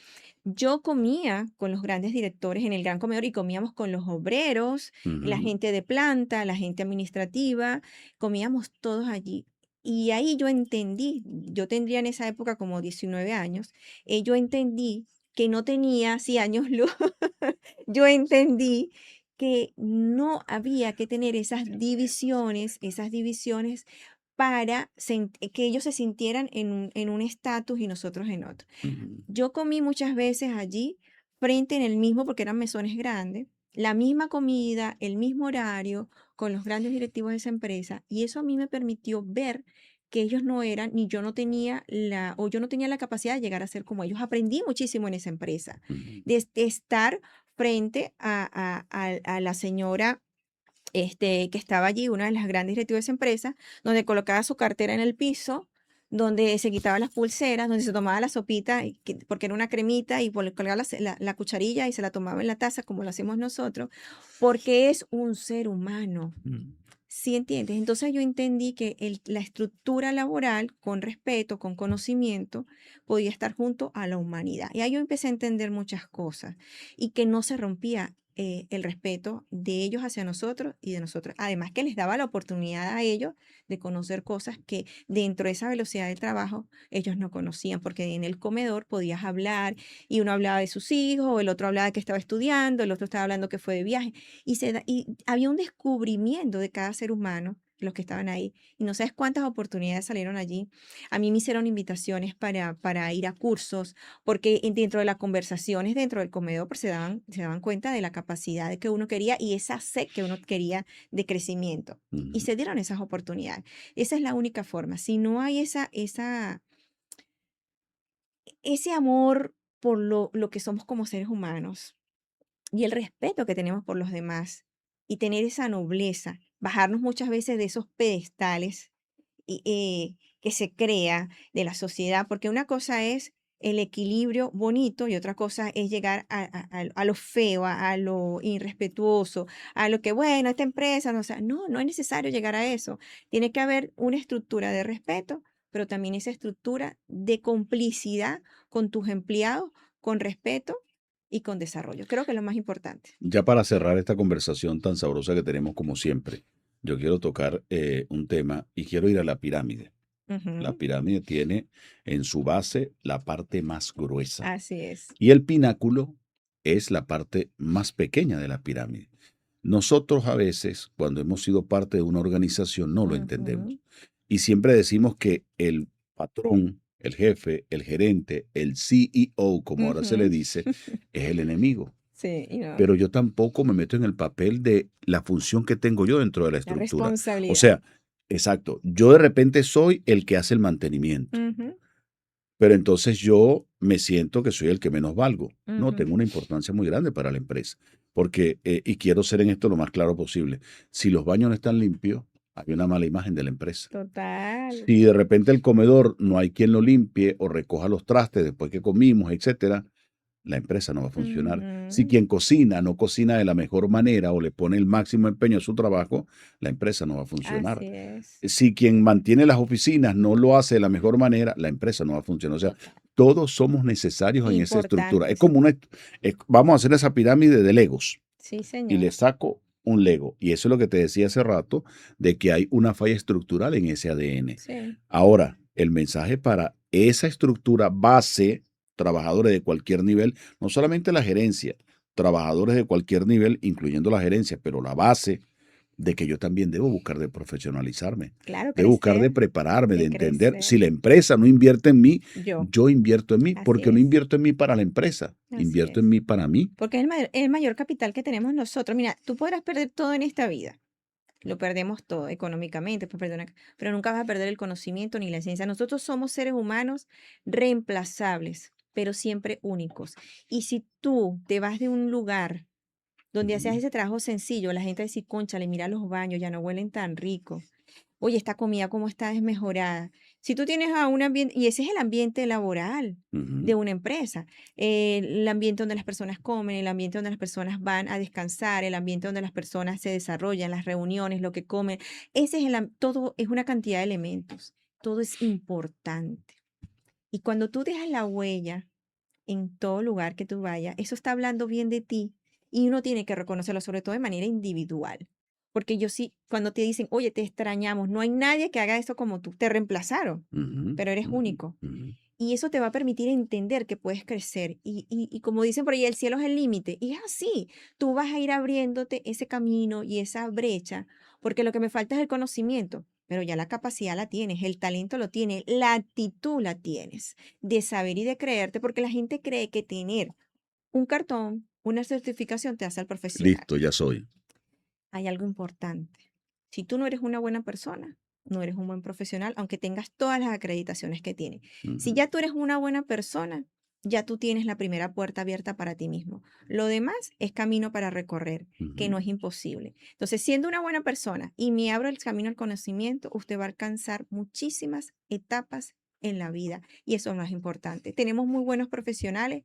Yo comía con los grandes directores en el gran comedor y comíamos con los obreros, la Ujú. gente de planta, la gente administrativa, comíamos todos allí. Y ahí yo entendí, yo tendría en esa época como 19 años, yo entendí que no tenía, sí, años luz, yo entendí que no había que tener esas divisiones para que ellos se sintieran en un estatus y nosotros en otro. Ujú. Yo comí muchas veces allí, frente en el mismo, porque eran mesones grandes, la misma comida, el mismo horario, con los grandes directivos de esa empresa, y eso a mí me permitió ver que ellos no eran, ni yo no tenía o yo no tenía la capacidad de llegar a ser como ellos. Aprendí muchísimo en esa empresa, Ujú. de estar frente a la señora que estaba allí, una de las grandes directivas de esa empresa, donde colocaba su cartera en el piso, donde se quitaba las pulseras, donde se tomaba la sopita, porque era una cremita, y colgaba la cucharilla y se la tomaba en la taza, como lo hacemos nosotros, porque es un ser humano. Ujú. ¿Sí entiendes? Entonces yo entendí que la estructura laboral, con respeto, con conocimiento, podía estar junto a la humanidad. Y ahí yo empecé a entender muchas cosas y que no se rompía el respeto de ellos hacia nosotros y de nosotros. Además que les daba la oportunidad a ellos de conocer cosas que dentro de esa velocidad de trabajo ellos no conocían, porque en el comedor podías hablar y uno hablaba de sus hijos, o el otro hablaba de que estaba estudiando, el otro estaba hablando que fue de viaje, y había un descubrimiento de cada ser humano, los que estaban ahí, y no sabes cuántas oportunidades salieron allí. A mí me hicieron invitaciones para ir a cursos, porque dentro de las conversaciones, dentro del comedor, pues se daban cuenta de la capacidad de que uno quería y esa sed que uno quería de crecimiento. Y Ujú. se dieron esas oportunidades. Esa es la única forma. Si no hay ese amor por lo que somos como seres humanos y el respeto que tenemos por los demás y tener esa nobleza, bajarnos muchas veces de esos pedestales que se crea de la sociedad, porque una cosa es el equilibrio bonito y otra cosa es llegar a lo feo, a lo irrespetuoso, a lo que, bueno, esta empresa, no, o sea, no, no es necesario llegar a eso. Tiene que haber una estructura de respeto, pero también esa estructura de complicidad con tus empleados, con respeto y con desarrollo. Creo que es lo más importante. Ya para cerrar esta conversación tan sabrosa que tenemos como siempre, yo quiero tocar un tema y quiero ir a la pirámide. La Ujú, pirámide tiene en su base la parte más gruesa así es. y el pináculo es la parte más pequeña de la pirámide. Nosotros a veces, cuando hemos sido parte de una organización, no lo entendemos. Ujú, Y siempre decimos que el patrón, el jefe, el gerente, el CEO, como ahora se le ujú. dice, es el enemigo. Sí, y no, Pero yo tampoco me meto en el papel de la función que tengo yo dentro de la la estructura. O responsabilidad. sea, exacto, yo de repente soy el que hace el mantenimiento, Ujú, pero entonces yo me siento que soy el que menos valgo. No, tengo ujú. una importancia muy grande para la empresa, porque, y quiero ser en esto lo más claro posible, si los baños no están limpios, hay una mala imagen de la empresa. Total. Si de repente el comedor no hay quien lo limpie o recoja los trastes después que comimos, etcétera, la empresa no va a funcionar. Si Ujú. quien cocina no cocina de la mejor manera o le pone el máximo empeño a su trabajo, la empresa no va a funcionar. Así es. Si quien mantiene las oficinas no lo hace de la mejor manera, la empresa no va a funcionar. O sea, Total. todos somos necesarios en esa estructura. Es Importantes. como vamos a hacer esa pirámide de legos Sí, y le señor. saco un lego. Y eso es lo que te decía hace rato, de que hay una falla estructural en ese ADN. Sí. Ahora, el mensaje para esa estructura base, trabajadores de cualquier nivel, no solamente la gerencia, trabajadores de cualquier nivel, incluyendo la gerencia, pero la base de que yo también debo buscar de profesionalizarme, Claro, debo buscar de crecer, prepararme, de de entender. crecer. Si la empresa no invierte en mí, Yo. yo invierto en mí, Así porque no es. invierto en mí para la empresa, Así invierto en es. mí para mí. Porque es el mayor capital que tenemos nosotros. Mira, tú podrás perder todo en esta vida. Lo perdemos todo económicamente, pero nunca vas a perder el conocimiento ni la ciencia. Nosotros somos seres humanos reemplazables, pero siempre únicos. Y si tú te vas de un lugar donde hacías Ujú, ese trabajo sencillo, la gente va a decir, cónchale, mira los baños, ya no huelen tan rico. Oye, esta comida cómo está desmejorada. Si tú tienes a un ambiente, y ese es el ambiente laboral de ujú. una empresa, el ambiente donde las personas comen, el ambiente donde las personas van a descansar, el ambiente donde las personas se desarrollan, las reuniones, lo que comen, ese es todo es una cantidad de elementos, todo es importante. Y cuando tú dejas la huella en todo lugar que tú vayas, eso está hablando bien de ti y uno tiene que reconocerlo, sobre todo de manera individual. Porque yo sí, cuando te dicen, oye, te extrañamos, no hay nadie que haga esto como tú, te reemplazaron, Ujú, pero eres ujú, único. ujú. Y eso te va a permitir entender que puedes crecer. Y como dicen por ahí, el cielo es el límite. Y es así, tú vas a ir abriéndote ese camino y esa brecha, porque lo que me falta es el conocimiento, pero ya la capacidad la tienes, el talento lo tienes, la actitud la tienes de saber y de creerte, porque la gente cree que tener un cartón, una certificación te hace al profesional. Listo, ya soy. Hay algo importante. Si tú no eres una buena persona, no eres un buen profesional, aunque tengas todas las acreditaciones que tienes. Si Ujú, ya tú eres una buena persona, ya tú tienes la primera puerta abierta para ti mismo. Lo demás es camino para recorrer, que ujú. no es imposible. Entonces, siendo una buena persona y me abro el camino al conocimiento, usted va a alcanzar muchísimas etapas en la vida y eso es lo más importante. Tenemos muy buenos profesionales,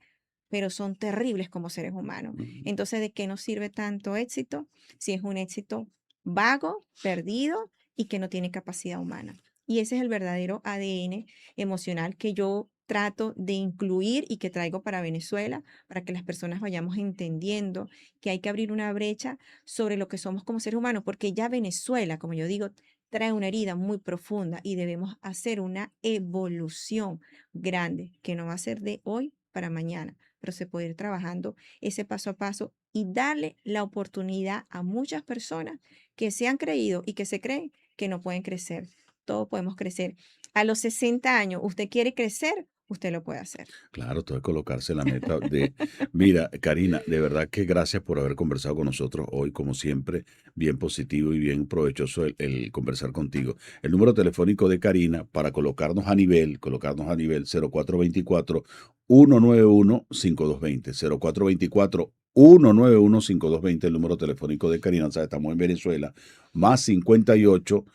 pero son terribles como seres humanos. Ujú, Entonces, ¿de qué nos sirve tanto éxito si es un éxito vago, perdido y que no tiene capacidad humana? Y ese es el verdadero ADN emocional que yo trato de incluir y que traigo para Venezuela, para que las personas vayamos entendiendo que hay que abrir una brecha sobre lo que somos como seres humanos, porque ya Venezuela, como yo digo, trae una herida muy profunda y debemos hacer una evolución grande, que no va a ser de hoy para mañana, pero se puede ir trabajando ese paso a paso y darle la oportunidad a muchas personas que se han creído y que se creen que no pueden crecer. Todos podemos crecer. A los 60 años, usted quiere crecer, usted lo puede hacer. Claro, todo es colocarse la meta de, mira, Karina, de verdad que gracias por haber conversado con nosotros hoy, como siempre, bien positivo y bien provechoso el conversar contigo. El número telefónico de Karina para colocarnos a nivel 0424-191-5220, 0424-191-5220, el número telefónico de Karina, o sea, estamos en Venezuela, más 58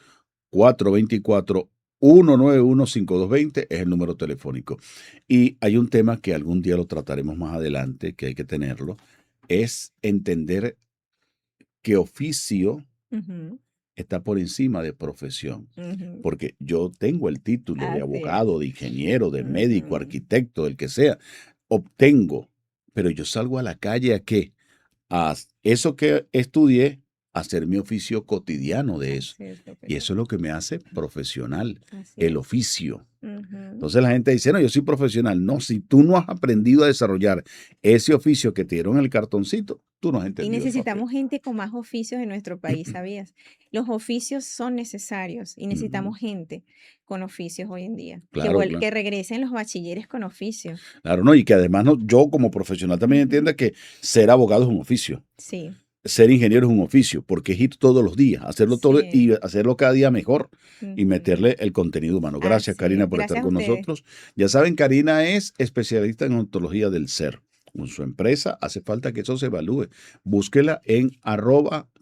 424 191-5220 es el número telefónico. Y hay un tema que algún día lo trataremos más adelante, que hay que tenerlo, es entender que oficio Ujú, está por encima de profesión. ujú. Porque yo tengo el título de Así es. abogado, de ingeniero, de médico, Ujú. arquitecto, del que sea. Obtengo, pero yo salgo a la calle ¿a qué? A eso que estudié, hacer mi oficio cotidiano de eso. Así es, lo que Y yo. eso es lo que me hace profesional, Así el es. oficio. Ujú. Entonces la gente dice, no, yo soy profesional. No, si tú no has aprendido a desarrollar ese oficio que te dieron en el cartoncito, tú no has Y entendido el papel. necesitamos gente con más oficios en nuestro país, ¿sabías? Los oficios son necesarios y Ujú. necesitamos gente con oficios hoy en día. Claro, claro. Que regresen los bachilleres con oficio. Claro, no, y que además no, yo como profesional también Ujú. entienda que ser abogado es un oficio. Sí, Ser ingeniero es un oficio, porque es ir todos los días, hacerlo todo y sí. hacerlo cada día mejor y Ujú. meterle el contenido humano. Gracias, Así Karina, es. por estar Gracias a con ustedes. nosotros. Ya saben, Karina es especialista en ontología del ser. Con su empresa hace falta que eso se evalúe. Búsquela en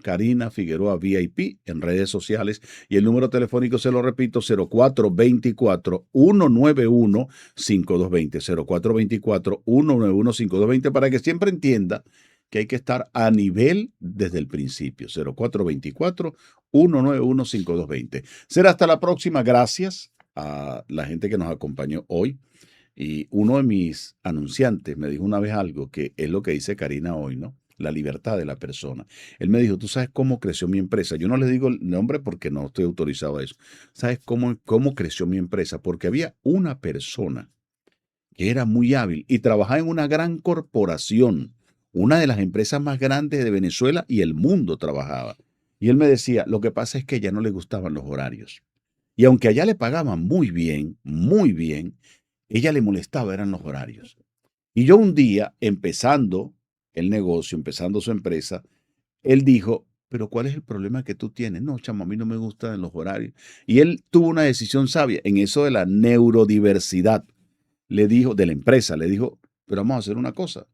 @Karina Figueroa VIP en redes sociales y el número telefónico, se lo repito, 0424-191-5220. 0424-191-5220 para que siempre entienda que hay que estar a nivel desde el principio. 0424-191-5220. Será hasta la próxima. Gracias a la gente que nos acompañó hoy. Y uno de mis anunciantes me dijo una vez algo que es lo que dice Karina hoy, ¿no? La libertad de la persona. Él me dijo, ¿tú sabes cómo creció mi empresa? Yo no le digo el nombre porque no estoy autorizado a eso. ¿Sabes cómo creció mi empresa? Porque había una persona que era muy hábil y trabajaba en una gran corporación, una de las empresas más grandes de Venezuela y el mundo trabajaba. Y él me decía, lo que pasa es que a ella no le gustaban los horarios. Y aunque allá le pagaban muy bien, ella le molestaba, eran los horarios. Y yo un día, empezando el negocio, empezando su empresa, él dijo, pero ¿cuál es el problema que tú tienes? No, chamo, a mí no me gustan los horarios. Y él tuvo una decisión sabia en eso de la neurodiversidad. Le dijo, de la empresa, le dijo, pero vamos a hacer una cosa,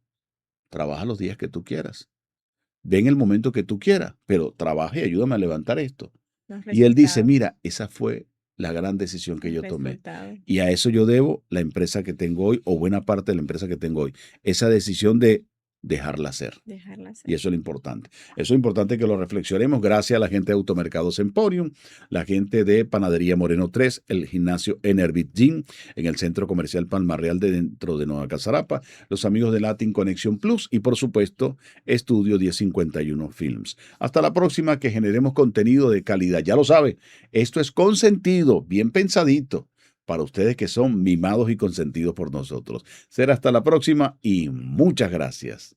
trabaja los días que tú quieras, ven el momento que tú quieras, pero trabaja y ayúdame a levantar esto. Los Y él dice, resultados. mira, esa fue la gran decisión que El yo tomé. resultado. Y a eso yo debo la empresa que tengo hoy, o buena parte de la empresa que tengo hoy. Esa decisión de dejarla ser. Dejarla Y ser. eso es lo importante. Eso es importante que lo reflexionemos. Gracias a la gente de Automercados Emporium, la gente de Panadería Moreno 3, el gimnasio Enervit Gym, en el Centro Comercial Palma Real de dentro de Nueva Casarapa, los amigos de Latin Connection Plus y, por supuesto, Estudio 1051 Films. Hasta la próxima, que generemos contenido de calidad. Ya lo sabe, esto es consentido, bien pensadito, para ustedes que son mimados y consentidos por nosotros. Será hasta la próxima y muchas gracias.